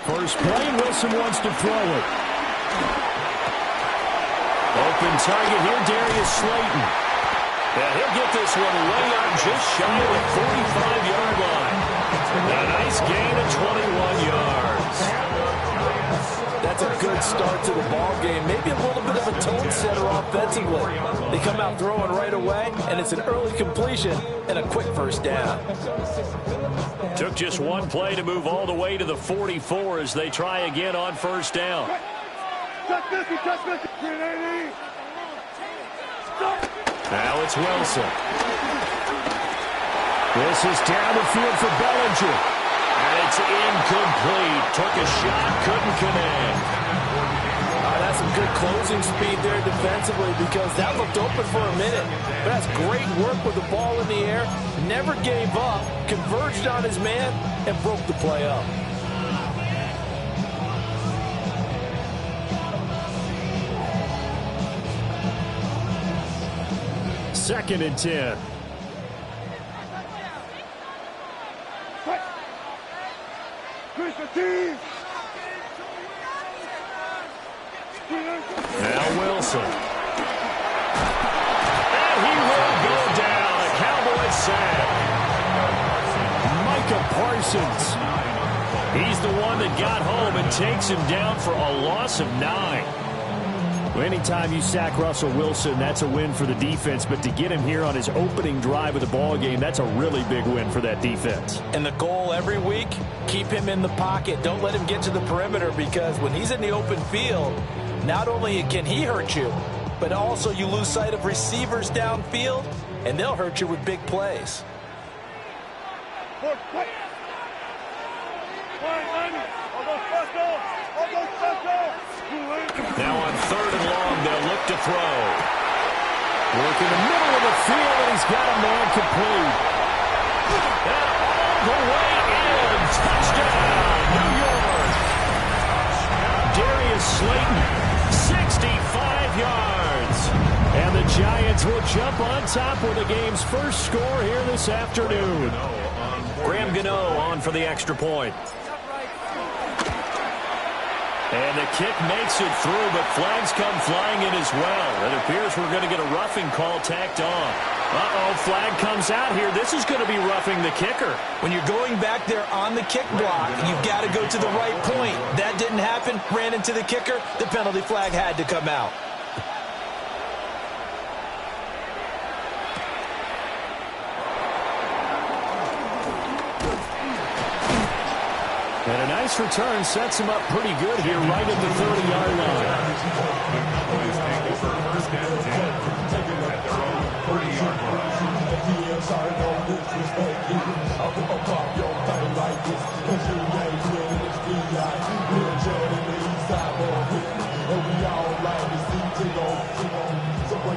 First play, Wilson wants to throw it. Open target here, Darius Slayton. And he'll get this one way up just shy of the 45-yard line. A nice gain of 21 yards. That's a good start to the ball game. Maybe a little bit of a tone setter offensively. They come out throwing right away, and it's an early completion and a quick first down. Took just one play to move all the way to the 44 as they try again on first down. Now it's Wilson. This is down the field for Bellinger. And it's incomplete. Took a shot, couldn't connect. That's some good closing speed there defensively because that looked open for a minute. But that's great work with the ball in the air. Never gave up, converged on his man, and broke the play up. Second and 10. Now Wilson. And he will go down. A Cowboy sack. Micah Parsons. He's the one that got home and takes him down for a loss of 9. Well, anytime you sack Russell Wilson, that's a win for the defense. But to get him here on his opening drive of the ball game, that's a really big win for that defense. And the goal every week, keep him in the pocket. Don't let him get to the perimeter because when he's in the open field, not only can he hurt you, but also you lose sight of receivers downfield, and they'll hurt you with big plays. Now on 3rd and long, they'll look to throw. Work in the middle of the field, and he's got a man complete. And all the way in. Touchdown, New York. Darius Slayton, 65 yards. And the Giants will jump on top with the game's first score here this afternoon. Graham Gano on for the extra point. And the kick makes it through, but flags come flying in as well. It appears we're going to get a roughing call tacked on. Uh-oh, flag comes out here. This is going to be roughing the kicker. When you're going back there on the kick block, you've got to go to the right point. That didn't happen. Ran into the kicker. The penalty flag had to come out. And a nice return sets him up pretty good here right at the 30-yard line. The Cowboys take it for first and 10 at their own 30-yard line.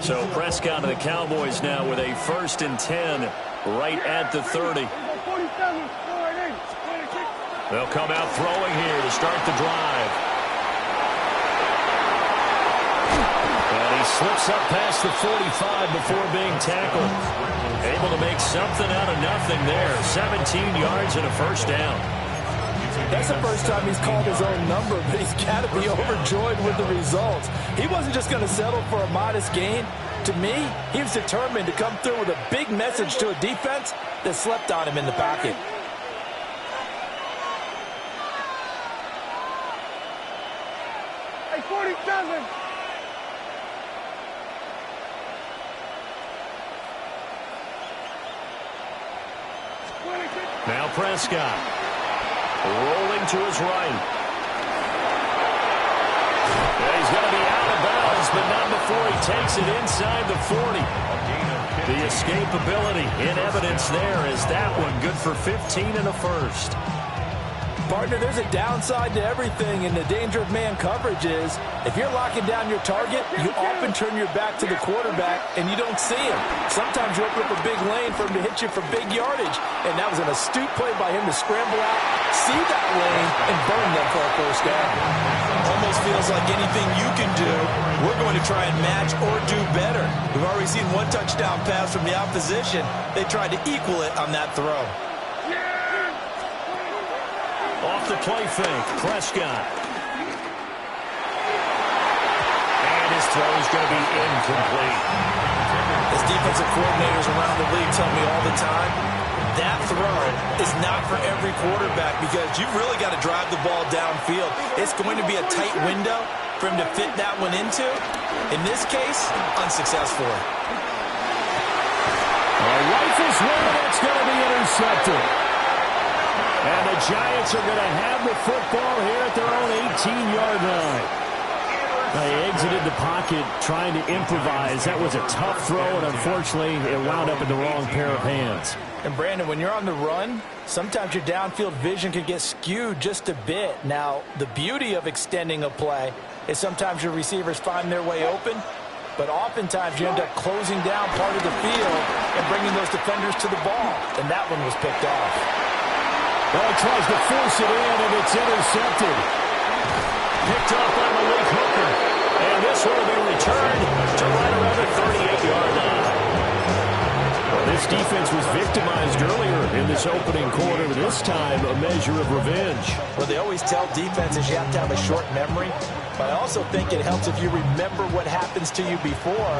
So Prescott and the Cowboys now with a 1st and 10 right at the 30. They'll come out throwing here to start the drive. And he slips up past the 45 before being tackled. Able to make something out of nothing there. 17 yards and a first down. That's the first time he's called his own number, but he's got to be overjoyed with the results. He wasn't just going to settle for a modest gain. To me, he was determined to come through with a big message to a defense that slept on him in the pocket. Hey, 47. Now Prescott rolling to his right. Yeah, he's going to be out of bounds, but not before he takes it inside the 40. The escapability in evidence there is that one good for 15 and a first. Partner, there's a downside to everything, and the danger of man coverage is if you're locking down your target, you often turn your back to the quarterback and you don't see him. Sometimes you open up a big lane for him to hit you for big yardage, and that was an astute play by him to scramble out, see that lane, and burn them for a first down. Almost feels like anything you can do, we're going to try and match or do better. We've already seen one touchdown pass from the opposition. They tried to equal it on that throw. Off the play fake, Prescott. And his throw is going to be incomplete. As defensive coordinators around the league tell me all the time, that throw is not for every quarterback because you've really got to drive the ball downfield. It's going to be a tight window for him to fit that one into. In this case, unsuccessfully. Rifles one, that's going to be intercepted. And the Giants are going to have the football here at their own 18-yard line. They exited the pocket trying to improvise. That was a tough throw, and unfortunately, it wound up in the wrong pair of hands. And Brandon, when you're on the run, sometimes your downfield vision can get skewed just a bit. Now, the beauty of extending a play is sometimes your receivers find their way open, but oftentimes you end up closing down part of the field and bringing those defenders to the ball, and that one was picked off. Well, he tries to force it in, and it's intercepted. Picked up by Malik Hooker. And this will be returned to right around the 38-yard line. Well, this defense was victimized earlier in this opening quarter. This time, a measure of revenge. Well, they always tell defenses you have to have a short memory. But I also think it helps if you remember what happens to you before,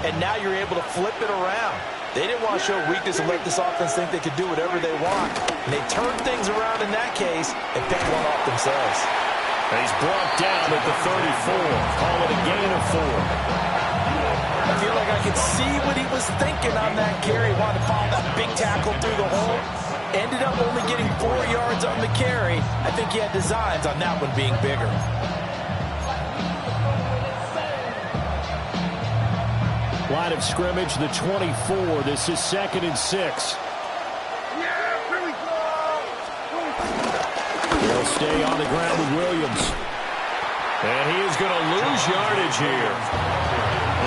and now you're able to flip it around. They didn't want to show weakness and let this offense think they could do whatever they want. And they turned things around in that case and picked one off themselves. And he's brought down at the 34. Call it a gain of 4. I feel like I could see what he was thinking on that carry. Wanted to follow that big tackle through the hole. Ended up only getting 4 yards on the carry. I think he had designs on that one being bigger. Line of scrimmage, the 24. This is 2nd and 6. They'll stay on the ground with Williams. And he is going to lose yardage here.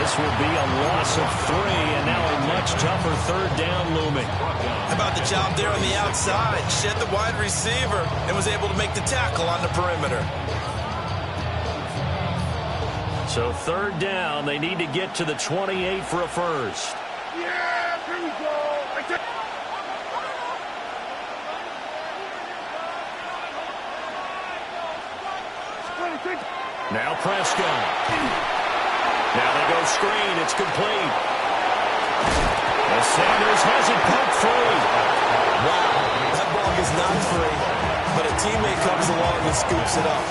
This will be a loss of 3, and now a much tougher 3rd down looming. How about the job there on the outside? Shed the wide receiver and was able to make the tackle on the perimeter. So 3rd down, they need to get to the 28 for a first. Yeah, here we go. Now Prescott. Now they go screen. It's complete. And Sanders has it poked free. Wow, that ball is not free, but a teammate comes along and scoops it up.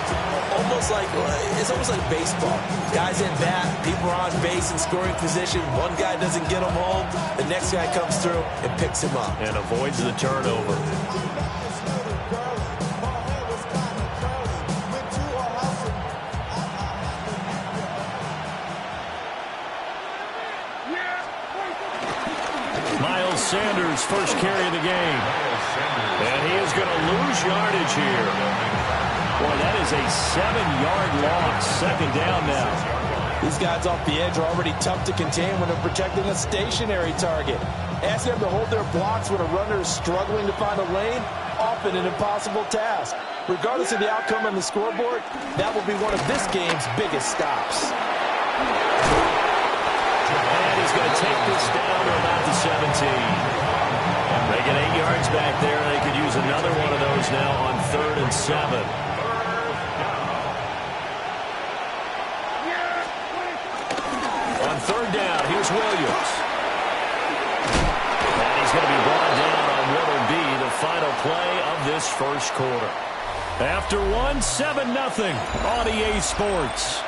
It's almost like baseball. Guys at bat, people are on base in scoring position. One guy doesn't get him home. The next guy comes through and picks him up. And avoids the turnover. Miles Sanders, first carry of the game. And he is going to lose yardage here. Boy, that is a 7-yard loss. Second down now. These guys off the edge are already tough to contain when they're protecting a stationary target. Ask them to hold their blocks when a runner is struggling to find a lane, often an impossible task. Regardless of the outcome on the scoreboard, that will be one of this game's biggest stops. And he's going to take this down to about the 17. They get 8 yards back there. They could use another one of those now on 3rd and 7. On 3rd down, here's Williams. And he's going to be brought down on what will be the final play of this first quarter. After 7-0 on EA Sports.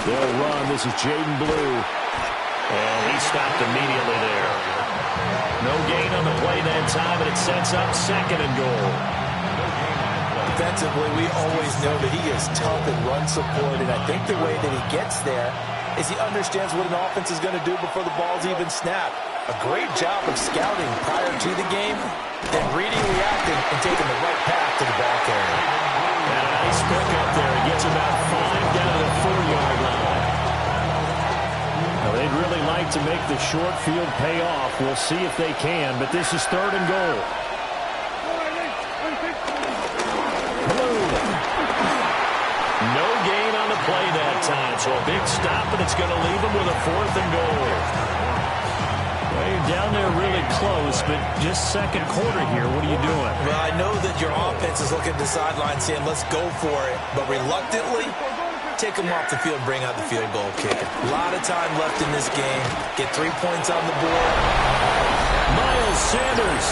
They'll run. This is Jaden Blue. And he stopped immediately there. No gain on the play that time, and it sets up 2nd and goal. Defensively, we always know that he is tough in run support, and I think the way that he gets there is he understands what an offense is going to do before the ball's even snapped. A great job of scouting prior to the game, then reading, reacting, and taking the right path to the ball carrier. And a nice pickup there. He gets about 5 down to the 4-yard line. Now, they'd really like to make the short field pay off. We'll see if they can, but this is 3rd and goal. Blue. No gain on the play that time, so a big stop, and it's going to leave them with a 4th and goal. Well, you're down there really close, but just 2nd quarter here. What are you doing? Well, I know that your offense is looking at the sideline saying, let's go for it, but reluctantly, take them off the field and bring out the field goal kicker. A lot of time left in this game. Get 3 points on the board. Miles Sanders,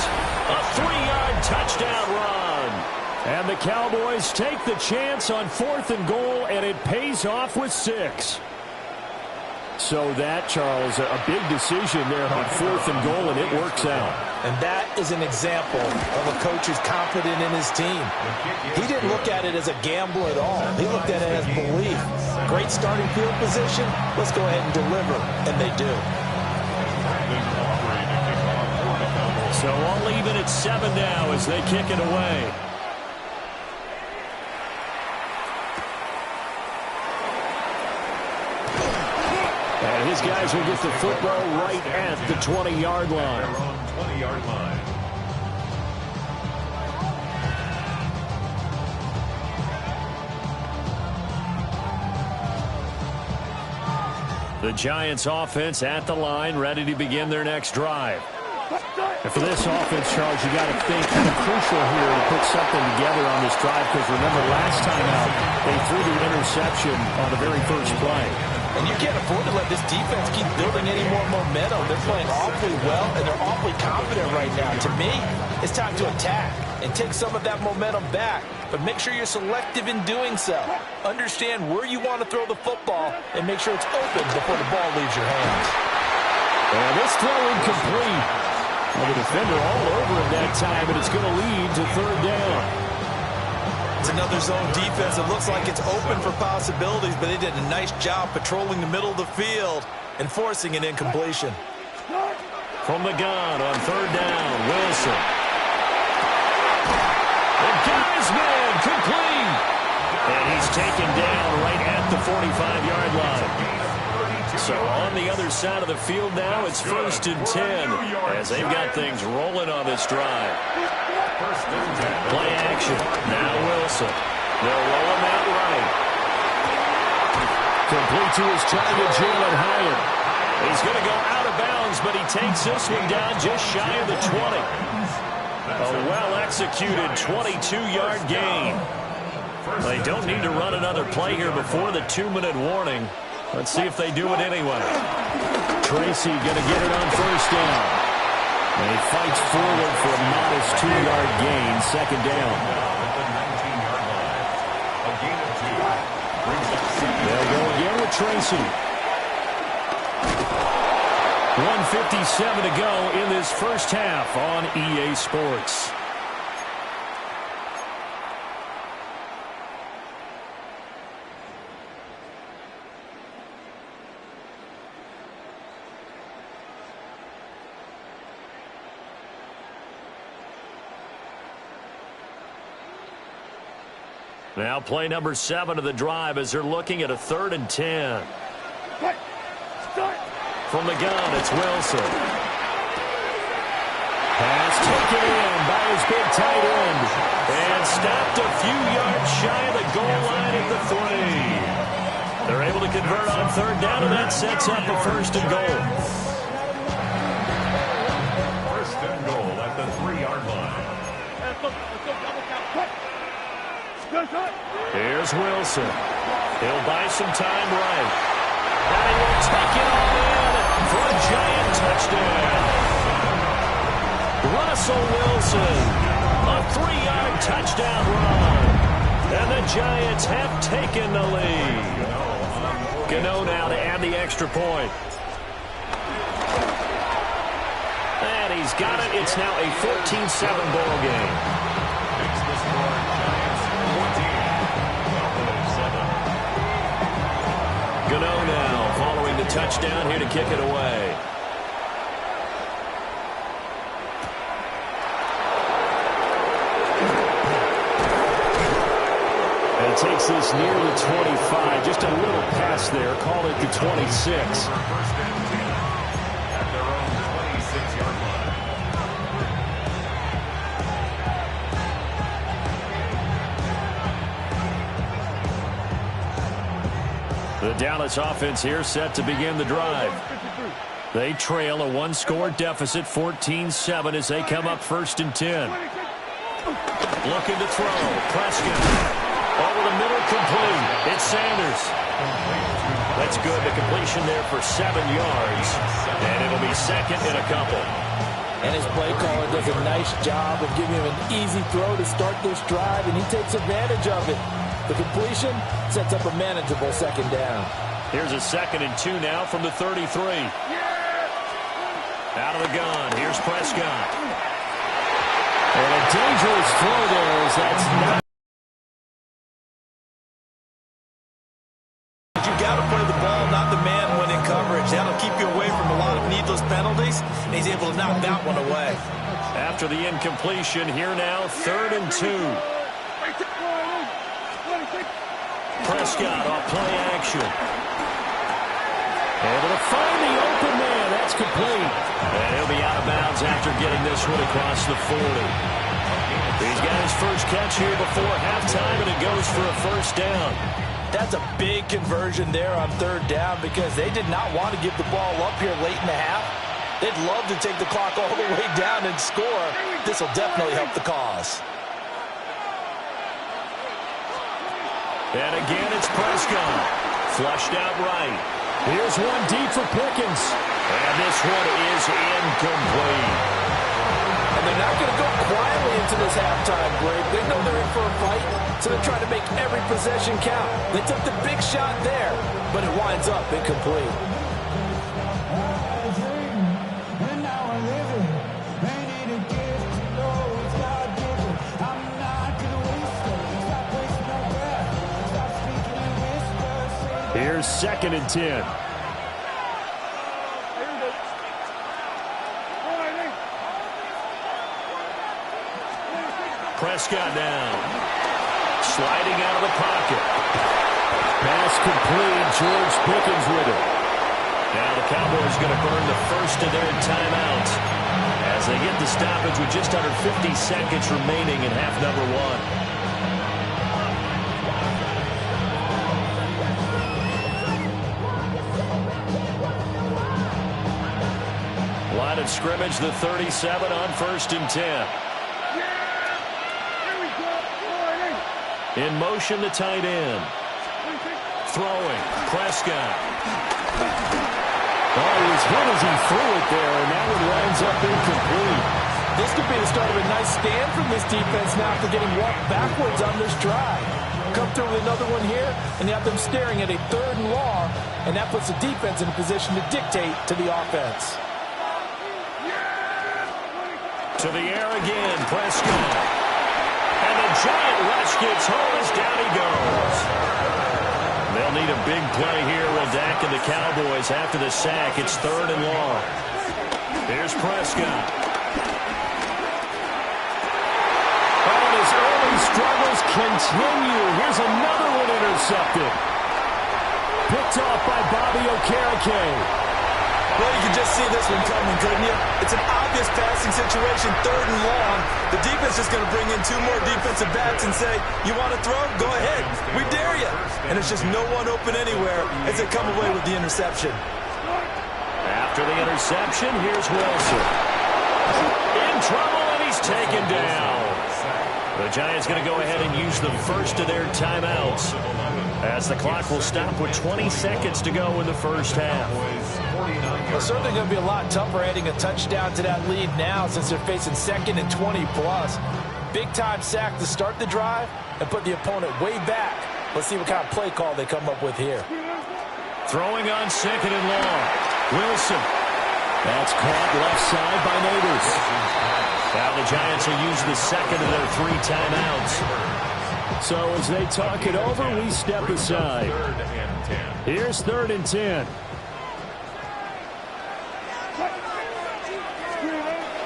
a 3-yard touchdown run. And the Cowboys take the chance on 4th and goal, and it pays off with 6. So that, Charles, a big decision there on 4th and goal, and it works out. And that is an example of a coach who's confident in his team. He didn't look at it as a gamble at all. He looked at it as belief. Great starting field position. Let's go ahead and deliver. And they do. So all even at 7 now as they kick it away. And his guys will get the football right at the 20-yard line. 20-yard line. The Giants offense at the line, ready to begin their next drive. And for this offense, Charles, you got to think kind of crucial here to put something together on this drive, because remember last time out, they threw the interception on the very first play. And you can't afford to let this defense keep building any more momentum. They're playing awfully well, and they're awfully confident right now. To me, it's time to attack and take some of that momentum back. But make sure you're selective in doing so. Understand where you want to throw the football and make sure it's open before the ball leaves your hands. And this throw incomplete. Well, the defender all over him that time, and it's going to lead to third down. It's another zone defense. It looks like it's open for possibilities, but they did a nice job patrolling the middle of the field and forcing an incompletion. From the gun on third down, Wilson. The guy's man complete. And he's taken down right at the 45-yard line. So on the other side of the field now, it's 1st and 10 as they've got things rolling on this drive. Play action. Now Wilson. They'll roll him out right. Complete to his target, Jalen Hyatt. He's going to go out of bounds, but he takes this one down just shy of the 20. A well-executed 22-yard gain. They don't need to run another play here before the 2-minute warning. Let's see if they do it anyway. Tracy going to get it on first down. And he fights forward for a modest 2-yard gain, second down. They'll go again with Tracy. 1:57 to go in this first half on EA Sports. Now play number 7 of the drive as they're looking at a 3rd and 10. From the gun, it's Wilson. Pass taken in by his big tight end. And stopped a few yards shy of the goal line at the 3. They're able to convert on 3rd down, and that sets up a 1st and goal. 1st and goal at the 3-yard line. Here's Wilson. He'll buy some time right. And he will take it all in for a Giant touchdown. Russell Wilson, a 3-yard touchdown run. And the Giants have taken the lead. Gano now to add the extra point. And he's got it. It's now a 14-7 ball game. Gano now following the touchdown here to kick it away. And takes this near the 25. Just a little pass there. Called it the 26. The Dallas offense here set to begin the drive. They trail a 1-score deficit, 14-7, as they come up 1st and 10. Looking to throw. Prescott. Over the middle, complete. It's Sanders. That's good. The completion there for 7 yards. And it'll be 2nd and a couple. And his play caller does a nice job of giving him an easy throw to start this drive, and he takes advantage of it. The completion sets up a manageable 2nd down. Here's a 2nd and 2 now from the 33. Out of the gun. Here's Prescott. And a dangerous throw there as that's not. You got to play the ball, not the man when in coverage. That'll keep you away from a lot of needless penalties, and he's able to knock that one away. After the incompletion, here now, 3rd and 2. Prescott off play action. Able to find the open man. That's complete. And he'll be out of bounds after getting this one across the 40. He's got his first catch here before halftime, and it goes for a first down. That's a big conversion there on third down because they did not want to give the ball up here late in the half. They'd love to take the clock all the way down and score. This will definitely help the cause. And again, it's Prescott. Flushed out right. Here's one deep for Pickens. And this one is incomplete. And they're not going to go quietly into this halftime break. They know they're in for a fight, so they're trying to make every possession count. They took the big shot there, but it winds up incomplete. Here's 2nd and 10. Prescott down. Sliding out of the pocket. Pass complete. George Pickens with it. Now the Cowboys going to burn the first of their timeouts as they get the stoppage with just under 50 seconds remaining in half number 1. Line of scrimmage, the 37 on 1st and 10. In motion, the tight end. Throwing, Prescott. Oh, he was hit as he threw it there, and that one winds up incomplete. This could be the start of a nice stand from this defense now after getting walked backwards on this drive. Come through with another one here, and you have them staring at a 3rd and long, and that puts the defense in a position to dictate to the offense. To the air again, Prescott. And the giant rush gets home as down he goes. They'll need a big play here with Dak and the Cowboys after the sack. It's 3rd and long. Here's Prescott. And his early struggles continue. Here's another one intercepted. Picked off by Bobby Okereke. Well, you can just see this one coming, couldn't you? It's an obvious passing situation, 3rd and long. The defense is going to bring in 2 more defensive backs and say, you want to throw? Go ahead. We dare you. And it's just no one open anywhere as they come away with the interception. After the interception, here's Wilson. In trouble, and he's taken down. The Giants going to go ahead and use the first of their timeouts as the clock will stop with 20 seconds to go in the first half. Well, certainly going to be a lot tougher adding a touchdown to that lead now since they're facing 2nd and 20-plus. Big-time sack to start the drive and put the opponent way back. Let's see what kind of play call they come up with here. Throwing on 2nd and long. Wilson. That's caught left side by Neighbors. Now the Giants will use the 2nd of their 3 timeouts. So as they talk it over, we step aside. Here's 3rd and 10.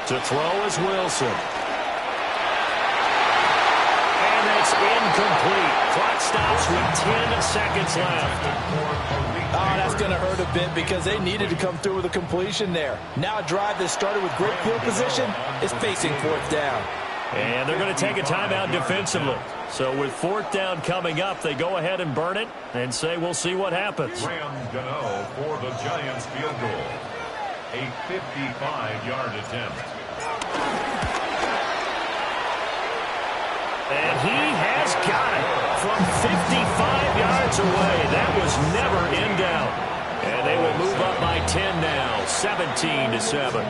To throw is Wilson. And it's incomplete. Clock stops with 10 seconds left. Oh, that's going to hurt a bit because they needed to come through with a completion there. Now a drive that started with great field position is facing 4th down. And they're going to take a timeout defensively. So with 4th down coming up, they go ahead and burn it and say we'll see what happens. Graham Gano for the Giants field goal. A 55-yard attempt. And he has got it from 55 yards away. That was never in doubt. And they will move up by 10 now, 17-7.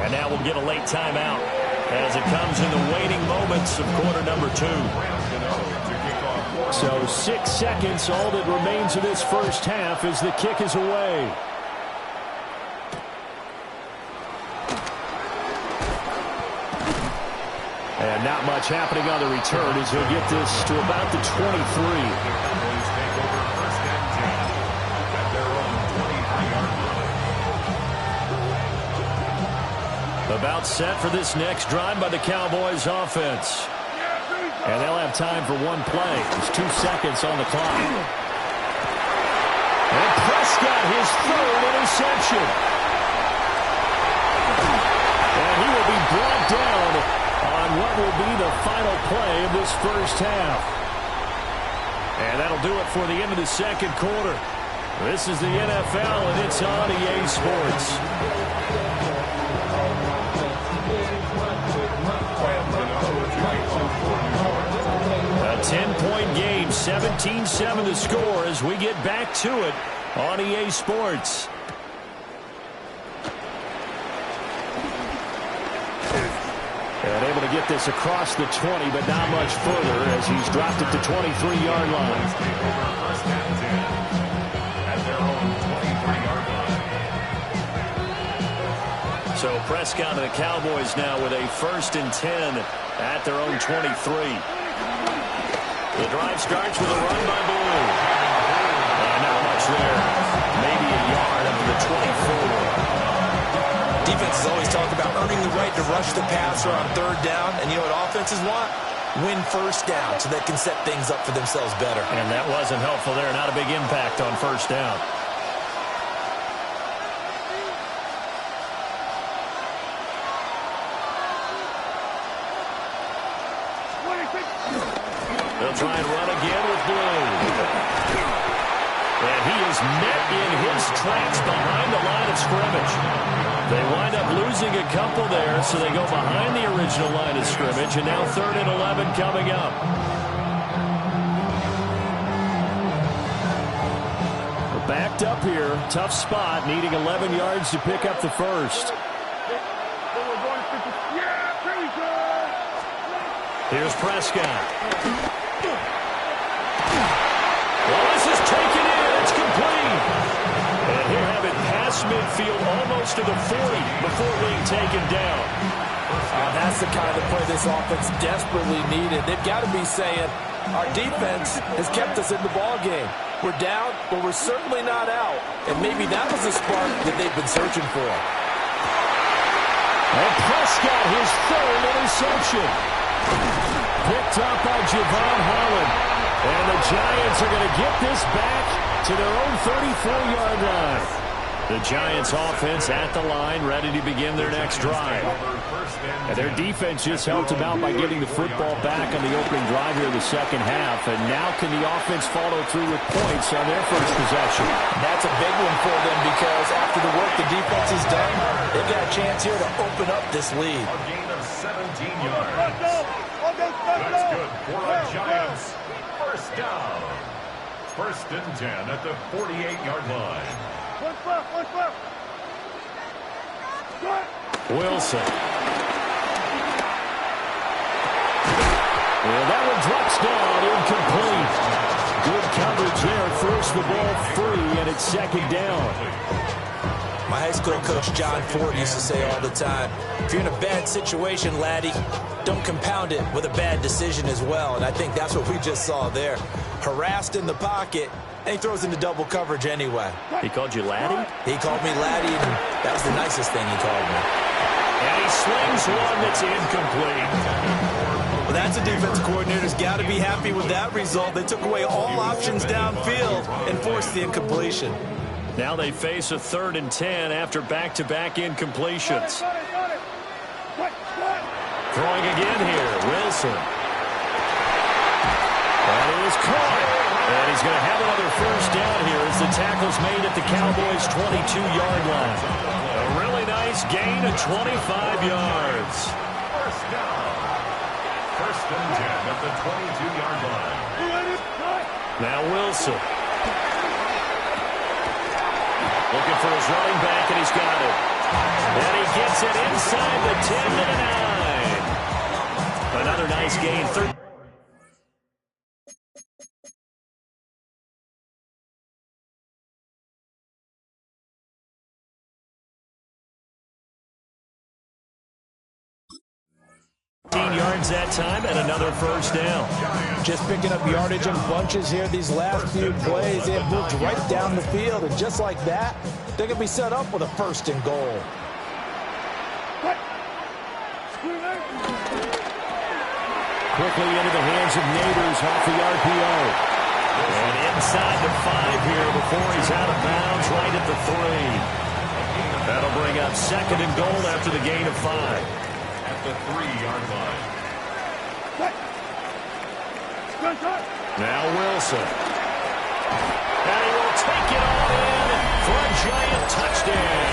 And now we'll get a late timeout as it comes in the waning moments of quarter number 2. So 6 seconds, all that remains of this first half as the kick is away. And not much happening on the return as he'll get this to about the 23. About set for this next drive by the Cowboys offense. And they'll have time for one play. There's 2 seconds on the clock. And Prescott, his third interception. And he will be brought down on what will be the final play of this first half. And that'll do it for the end of the second quarter. This is the NFL, and it's on EA Sports. A 10-point game, 17-7 the score as we get back to it on EA Sports. And able to get this across the 20, but not much further as he's dropped it to 23-yard line. So Prescott and the Cowboys now with a 1st and 10 at their own 23. The drive starts with a run by Blue. Not much there. Maybe a yard up to the 24. Defenses always talk about earning the right to rush the passer on 3rd down. And you know what offenses want? Win 1st down so they can set things up for themselves better. And that wasn't helpful there. Not a big impact on 1st down. They'll try and run again with Blue. And he is met in his tracks behind the line of scrimmage. They wind up losing a couple there, so they go behind the original line of scrimmage, and now 3rd and 11 coming up. We're backed up here. Tough spot, needing 11 yards to pick up the first. Here's Prescott. Well, this is taken in. It's complete. And he'll have it past midfield almost to the 40 before being taken down. That's the kind of play this offense desperately needed. They've got to be saying, our defense has kept us in the ball game. We're down, but we're certainly not out. And maybe that was the spark that they've been searching for. And Prescott, his 3rd interception. Picked up by Javon Holland. And the Giants are going to get this back to their own 34-yard line. The Giants offense at the line, ready to begin their next drive. And their defense just helped them out by getting the football back on the opening drive here in the second half. And now can the offense follow through with points on their first possession? That's a big one for them because after the work the defense has done, they've got a chance here to open up this lead. A gain of 17 yards. That's good for the Giants. 1st down. 1st and 10 at the 48-yard line. Wilson. Well, that one drops down, incomplete. Good coverage there, forced the ball free, and it's 2nd down. My high school coach, John Ford, used to say all the time, if you're in a bad situation, laddie, don't compound it with a bad decision as well. And I think that's what we just saw there. Harassed in the pocket, and he throws into double coverage anyway. He called you laddie? He called me laddie, and that was the nicest thing he called me. And he slings one that's incomplete. Well, that's a defensive coordinator's got to be happy with that result. They took away all options downfield and forced the incompletion. Now they face a 3rd and 10 after back-to-back incompletions. Throwing again here, Wilson. And it is caught. And he's going to have another 1st down here as the tackle's made at the Cowboys' 22-yard line. A really nice gain of 25 yards. 1st down. 1st and 10 at the 22-yard line. Now Wilson. Looking for his running back, and he's got it. And he gets it inside the 10 to the 9. Another nice gain. Yards that time and another 1st down. Just picking up yardage in bunches here these last few plays. They have moved right down the field, and just like that, they're going to be set up with a 1st and goal. Quickly into the hands of Neighbors off the RPO. And inside the 5 here before he's out of bounds right at the 3. That'll bring up 2nd and goal after the gain of 5. At the 3-yard line. Now Wilson. And he will take it all in for a giant touchdown.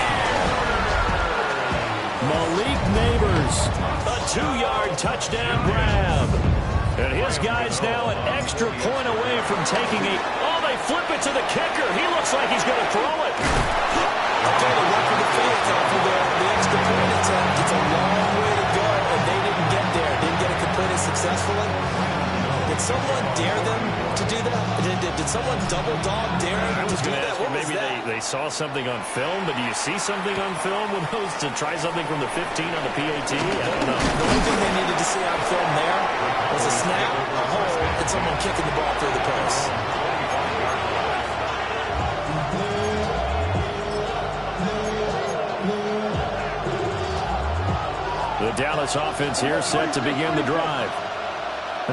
Malik Neighbors, a 2-yard touchdown grab. And his guy's now an extra point away from taking a... Oh, they flip it to the kicker. He looks like he's going to throw it. I'll tell you, work for the field for the extra point attempt. It's a long way to go, and they didn't get there. Didn't get it completed successfully. Did someone dare them to do that? Did someone double-dog dare them to do that? What was maybe that? they saw something on film, but do you see something on film with those to try something from the 15 on the PAT? I don't know. The only thing they needed to see on film there was a snap, a hole, and someone kicking the ball through the post. The Dallas offense here set to begin the drive.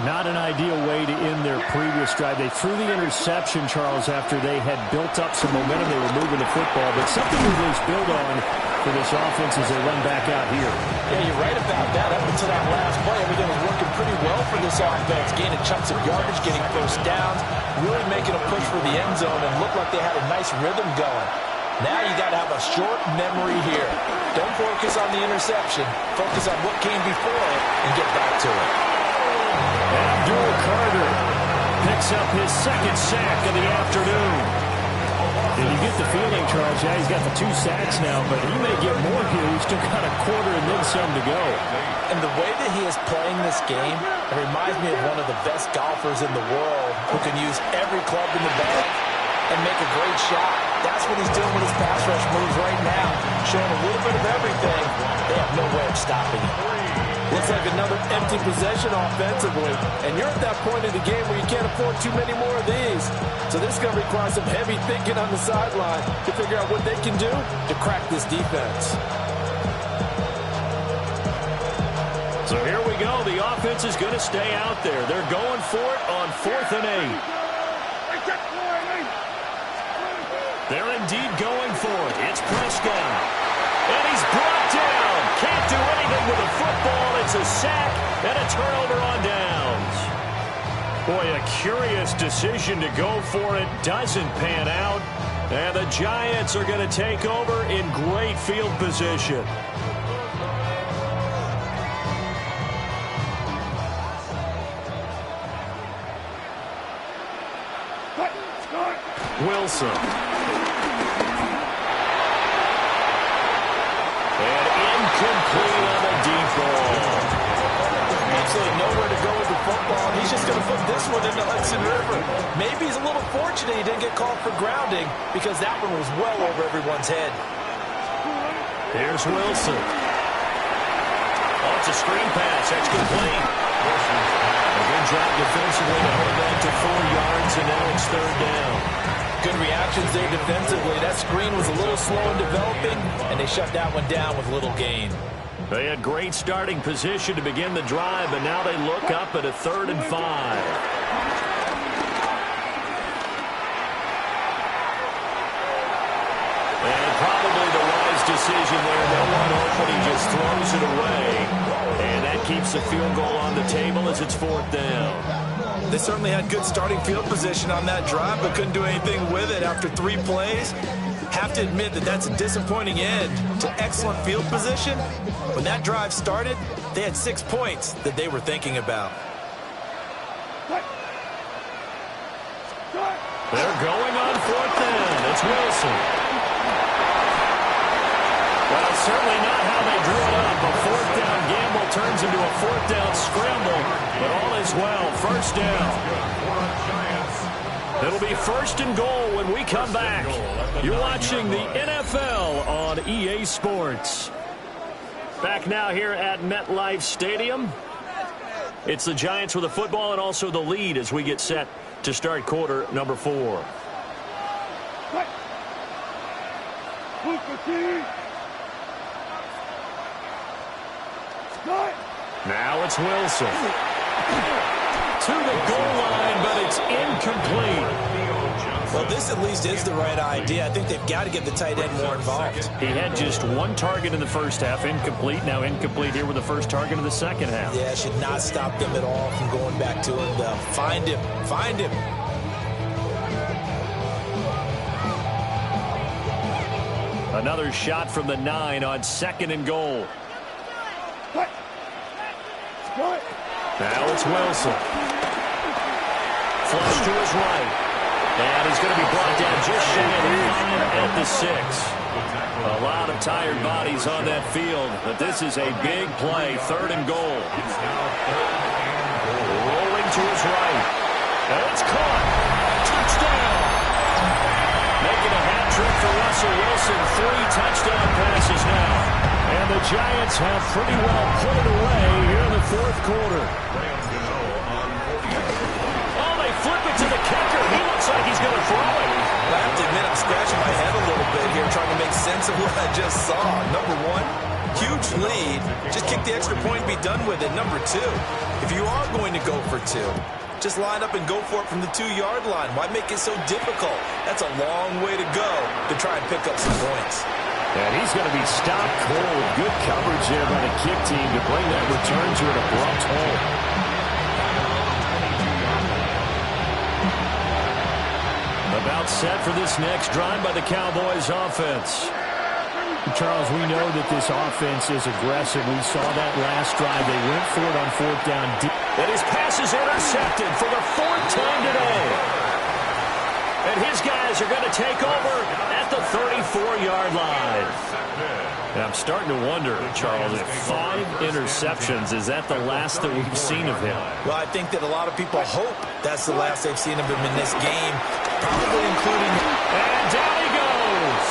Not an ideal way to end their previous drive. They threw the interception, Charles, after they had built up some momentum. They were moving the football, but something to at least build on for this offense as they run back out here. Yeah, you're right about that. Up until that last play, everything was working pretty well for this offense, gaining chunks of yardage, getting first downs, really making a push for the end zone, and looked like they had a nice rhythm going. Now you got to have a short memory here. Don't focus on the interception. Focus on what came before it and get back to it. Abdul Carter picks up his 2nd sack of the afternoon. And you get the feeling, Charles, yeah, he's got the 2 sacks now, but he may get more here. He's still got a quarter and then some to go. And the way that he is playing this game, it reminds me of one of the best golfers in the world who can use every club in the bag and make a great shot. That's what he's doing with his pass rush moves right now, showing a little bit of everything. They have no way of stopping it. Looks like another empty possession offensively, and you're at that point in the game where you can't afford too many more of these. So this is going to require some heavy thinking on the sideline to figure out what they can do to crack this defense. So here we go. The offense is going to stay out there. They're going for it on 4th and 8. They're indeed going for it. It's Prescott. And he's brought down. Can't do anything with the football. It's a sack and a turnover on downs. Boy, a curious decision to go for it. Doesn't pan out. And the Giants are going to take over in great field position. Wilson. And incomplete on the deep ball. Absolutely nowhere to go with the football. He's just going to put this one into Hudson River. Maybe he's a little fortunate he didn't get called for grounding because that one was well over everyone's head. Here's Wilson. Oh, it's a screen pass. That's complete. A good job defensively to hold that to 4 yards, and now it's 3rd down. Good reactions there defensively. That screen was a little slow in developing, and they shut that one down with little gain. They had great starting position to begin the drive, but now they look up at a 3rd and 5. And probably the wise decision there. No one open. He just throws it away. And that keeps the field goal on the table as it's 4th down. They certainly had good starting field position on that drive, but couldn't do anything with it after 3 plays. Have to admit that that's a disappointing end to excellent field position. When that drive started, they had 6 points that they were thinking about. They're going on 4th down. It's Wilson. Well, certainly not how they drew it up. A 4th down gamble turns into a 4th down scramble, but all is well. 1st down. It'll be 1st and goal when we come back. You're watching the NFL on EA Sports. Back now here at MetLife Stadium. It's the Giants with the football and also the lead as we get set to start quarter number 4. Now it's Wilson. to the goal line, but it's incomplete. Well, this at least is the right idea. I think they've got to get the tight end more involved. He had just one target in the first half, incomplete. Now incomplete here with the first target of the second half. Yeah, should not stop them at all from going back to him, though. Find him. Find him. Another shot from the 9 on 2nd and goal. Now it's Wilson. Flush to his right. And he's going to be brought down just shy of at the 6. A lot of tired bodies on that field, but this is a big play. 3rd and goal. Rolling to his right. And it's caught. Touchdown. Making a hat trick for Russell Wilson. 3 touchdown passes now. And the Giants have pretty well put it away here in the 4th quarter. Oh, they flip it to the kicker. He looks like he's going to throw it. I have to admit, I'm scratching my head a little bit here trying to make sense of what I just saw. Number 1, huge lead. Just kick the extra point and be done with it. Number 2, if you are going to go for 2, just line up and go for it from the 2-yard line. Why make it so difficult? That's a long way to go to try and pick up some points. And he's going to be stopped cold. Good coverage there by the kick team to bring that return to an abrupt halt. About set for this next drive by the Cowboys offense. Charles, we know that this offense is aggressive. We saw that last drive. They went for it on 4th down. And his pass is intercepted for the 4th time today. And his guys are going to take over at the 34-yard line. And I'm starting to wonder, Charles, if 5 interceptions, is that the last that we've seen of him? Well, I think that a lot of people hope that's the last they've seen of him in this game, probably including... And down he goes.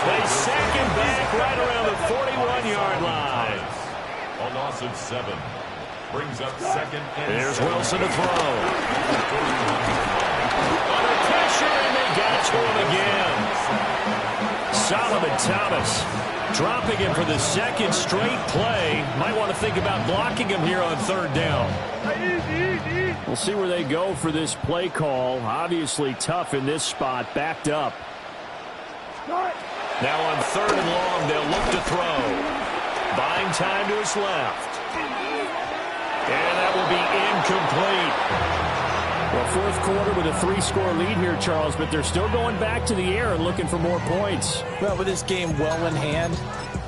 They sack him back right around the 41-yard line. A loss of 7. Brings up 2nd and Here's Wilson to throw. Under pressure, and they got to him again. Solomon Thomas dropping him for the 2nd straight play. Might want to think about blocking him here on 3rd down. We'll see where they go for this play call. Obviously tough in this spot, backed up. Now on 3rd and long, they'll look to throw. Buying time to his left. And that will be incomplete. Well, 4th quarter with a 3-score lead here, Charles, but they're still going back to the air and looking for more points. Well, with this game well in hand,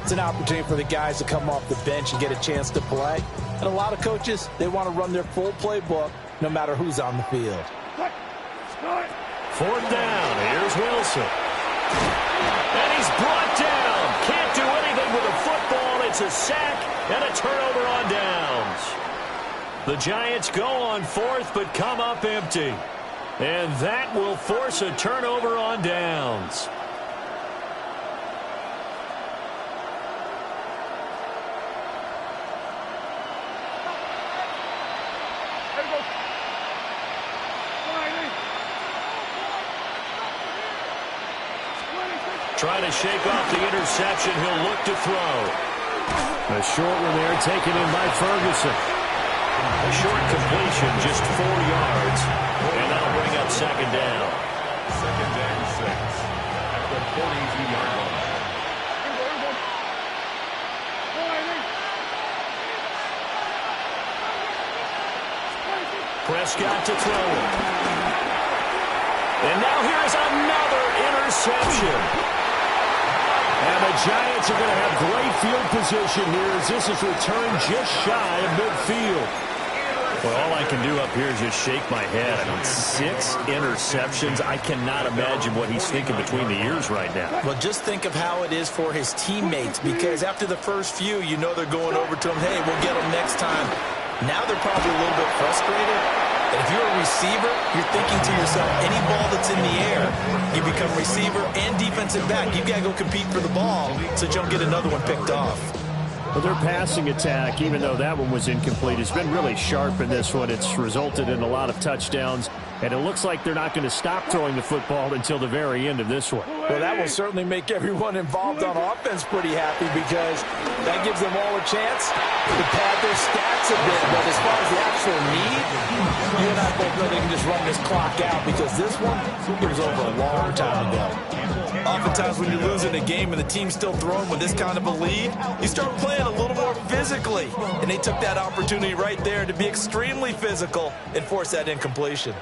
it's an opportunity for the guys to come off the bench and get a chance to play. And a lot of coaches, they want to run their full playbook no matter who's on the field. 4th down. Here's Wilson. And he's brought down. Can't do anything with a football. It's a sack and a turnover on downs. The Giants go on 4th, but come up empty. And that will force a turnover on downs. Trying to shake off the interception. He'll look to throw. A short one there taken in by Ferguson. A short completion, just 4 yards. And that'll bring up 2nd down. 2nd and 6 at the 42-yard line. Prescott to throw it. And now here's another interception. And the Giants are going to have great field position here as this is returned just shy of midfield. Well, all I can do up here is just shake my head. I mean, 6 interceptions. I cannot imagine what he's thinking between the ears right now. Well, just think of how it is for his teammates, because after the first few, you know they're going over to him, hey, we'll get him next time. Now they're probably a little bit frustrated. And if you're a receiver, you're thinking to yourself, any ball that's in the air, you become receiver and defensive back. You've got to go compete for the ball so that you don't get another one picked off. Well, their passing attack, even though that one was incomplete, has been really sharp in this one. It's resulted in a lot of touchdowns And it looks like they're not going to stop throwing the football until the very end of this one. Well, that will certainly make everyone involved on offense pretty happy because that gives them all a chance to pad their stats a bit. But as far as the actual need, you and I both know they can just run this clock out because this one, it was over a long time ago. Oftentimes when you're losing a game and the team's still throwing with this kind of a lead, you start playing a little more physically. And they took that opportunity right there to be extremely physical and force that incompletion.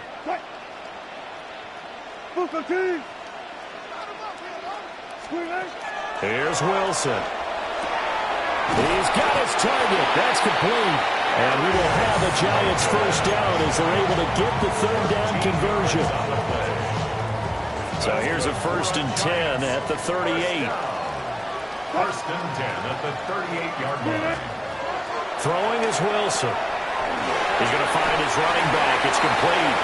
Here's Wilson. He's got his target. That's complete. And we will have a Giants first down as they're able to get the third down conversion. So here's a 1st and 10 at the 38. 1st and 10 at the 38-yard line. Throwing is Wilson. He's going to find his running back. It's complete.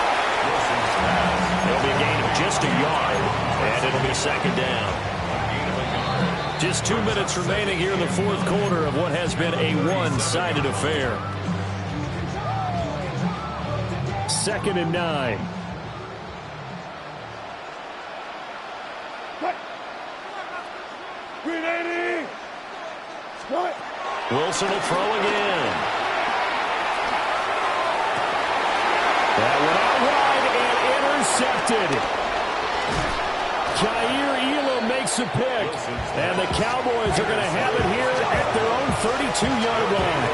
It'll be a gain of just a yard, and it'll be 2nd down. Just 2 minutes remaining here in the 4th quarter of what has been a one-sided affair. 2nd and 9. Wilson will throw again. That went out wide and intercepted. Jair Elam makes a pick. And the Cowboys are going to have it here at their own 32-yard line.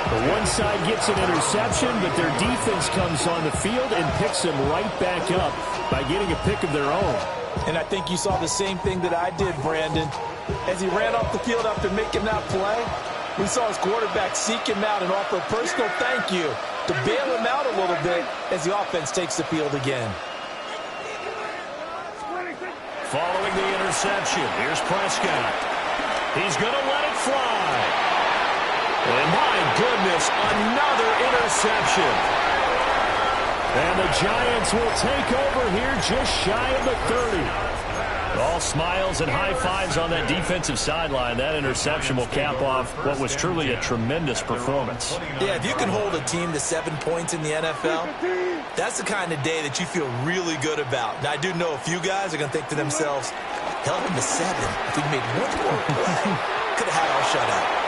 The one side gets an interception, but their defense comes on the field and picks them right back up by getting a pick of their own. And I think you saw the same thing that I did, Brandon. As he ran off the field after making that play, we saw his quarterback seek him out and offer a personal thank you to bail him out a little bit as the offense takes the field again. Following the interception, here's Prescott. He's going to let it fly. And my goodness, another interception. And the Giants will take over here just shy of the 30. All smiles and high fives on that defensive sideline. That interception will cap off what was truly a tremendous performance. Yeah, if you can hold a team to 7 points in the NFL, that's the kind of day that you feel really good about. Now, I do know a few guys are going to think to themselves, held them to 7. If we'd made one more play, could have had our shutout.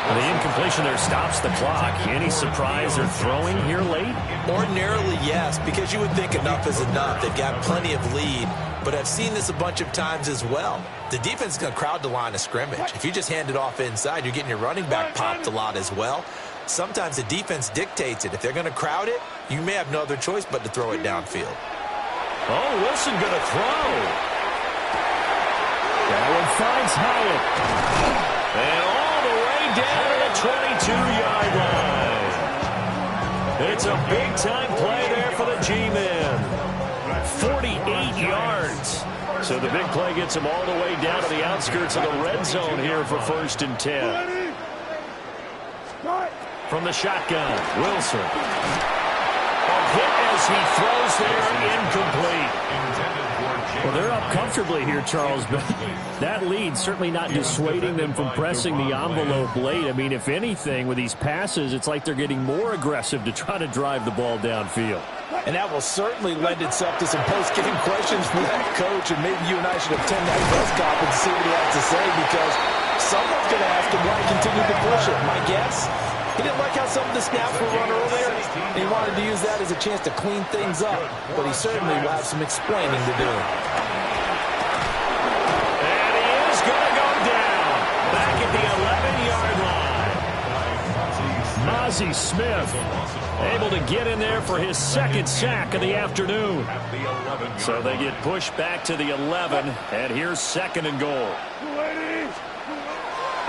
Well, the incompletion there stops the clock. Any surprise they're throwing here late? Ordinarily, yes, because you would think enough is enough. They've got plenty of lead. But I've seen this a bunch of times as well. The defense is going to crowd the line of scrimmage. If you just hand it off inside, you're getting your running back popped a lot as well. Sometimes the defense dictates it. If they're going to crowd it, you may have no other choice but to throw it downfield. Oh, Wilson going to throw. That one finds Hyatt. And all the way down to the 22-yard line. It's a big-time play there for the G-Men. 48 yards. So the big play gets him all the way down to the outskirts of the red zone here for 1st and 10. From the shotgun, Wilson. A hit as he throws there, incomplete. Well, they're up comfortably here, Charles, but that lead certainly not dissuading them from pressing the envelope late. I mean, if anything, with these passes, it's like they're getting more aggressive to try to drive the ball downfield. And that will certainly lend itself to some post-game questions from that coach, and maybe you and I should attend that press conference and see what he has to say, because someone's going to ask him why he continued to push it. My guess, he didn't like how some of the snaps were run earlier, and he wanted to use that as a chance to clean things up, but he certainly will have some explaining to do. And he is going to go down, back at the 11-yard line. Mazi Smith able to get in there for his 2nd sack of the afternoon. So they get pushed back to the 11, and here's 2nd and goal.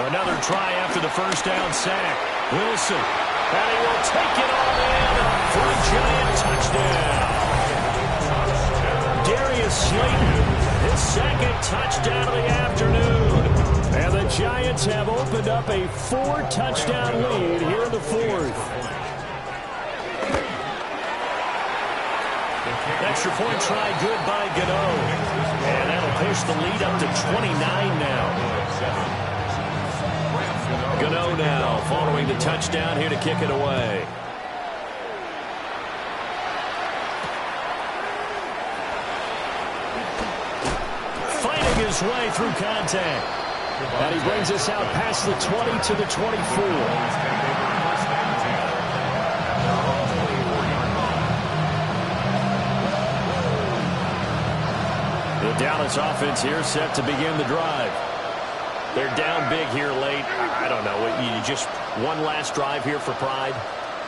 Another try after the first down sack. Wilson, and he will take it all in for a Giant touchdown. Darius Slayton, his 2nd touchdown of the afternoon. And the Giants have opened up a 4-touchdown lead here in the 4th. Extra point try good by Gano. And that'll push the lead up to 29 now. Gano now following the touchdown here to kick it away. his way through contact. And he brings us out past the 20 to the 24. The Dallas offense here set to begin the drive. They're down big here late. I don't know. You just one last drive here for pride?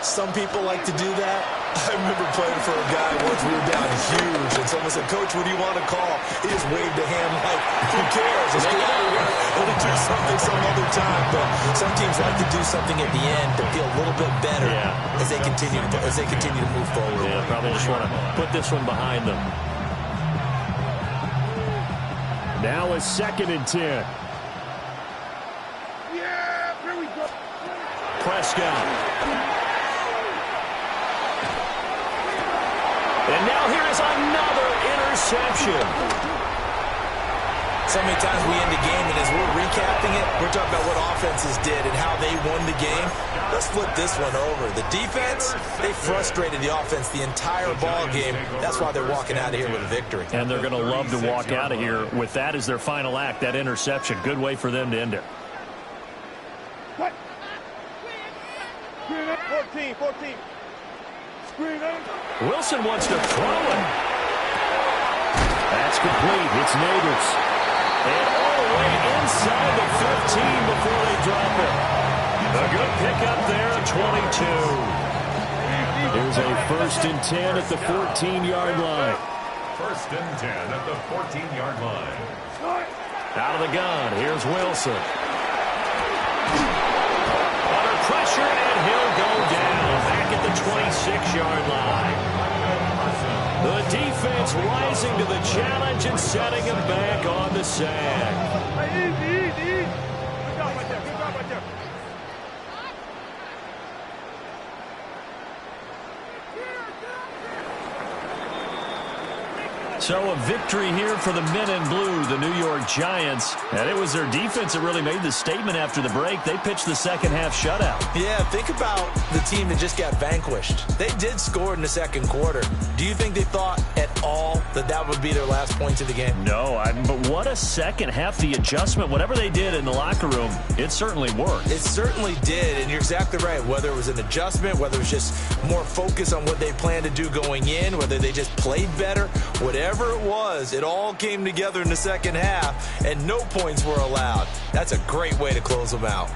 Some people like to do that. I remember playing for a guy once. We were down huge, and someone said, "Coach, what do you want to call?" He just waved a hand like, who cares? Let's get out of here. We'll do something some other time. But some teams like to do something at the end to feel a little bit better as they continue to move forward. Yeah, probably just want to put this one behind them. Now a 2nd and 10. Yeah, here we go. Prescott. And now here is another interception. So many times we end the game, and as we're recapping it, we're talking about what offenses did and how they won the game. Let's flip this one over. The defense, they frustrated the offense the entire ball game. That's why they're walking out of here with a victory. And they're going to love to walk out of here with that as their final act, that interception. Good way for them to end it. What? 14. Screen up. Wilson wants to throw it. That's complete. It's Neighbors. And all the way inside the 15 before they drop it. A good pickup there at 22. Here's a 1st and 10 at the 14-yard line. 1st and 10 at the 14-yard line. Out of the gun. Here's Wilson. Under pressure, and he'll go down. Back at the 26-yard line. The defense rising to the challenge and setting him back on the sack. Hey, easy. Good job right there. So a victory here for the men in blue, the New York Giants. And it was their defense that really made the statement after the break. They pitched the second half shutout. Yeah, think about the team that just got vanquished. They did score in the 2nd quarter. Do you think they thought at all that that would be their last points of the game? No, but what a second half. The adjustment, whatever they did in the locker room, it certainly worked. It certainly did, and you're exactly right. Whether it was an adjustment, whether it was just more focus on what they planned to do going in, whether they just played better, whatever it was, it all came together in the second half, and no points were allowed. That's a great way to close them out.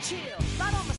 Chill, right on the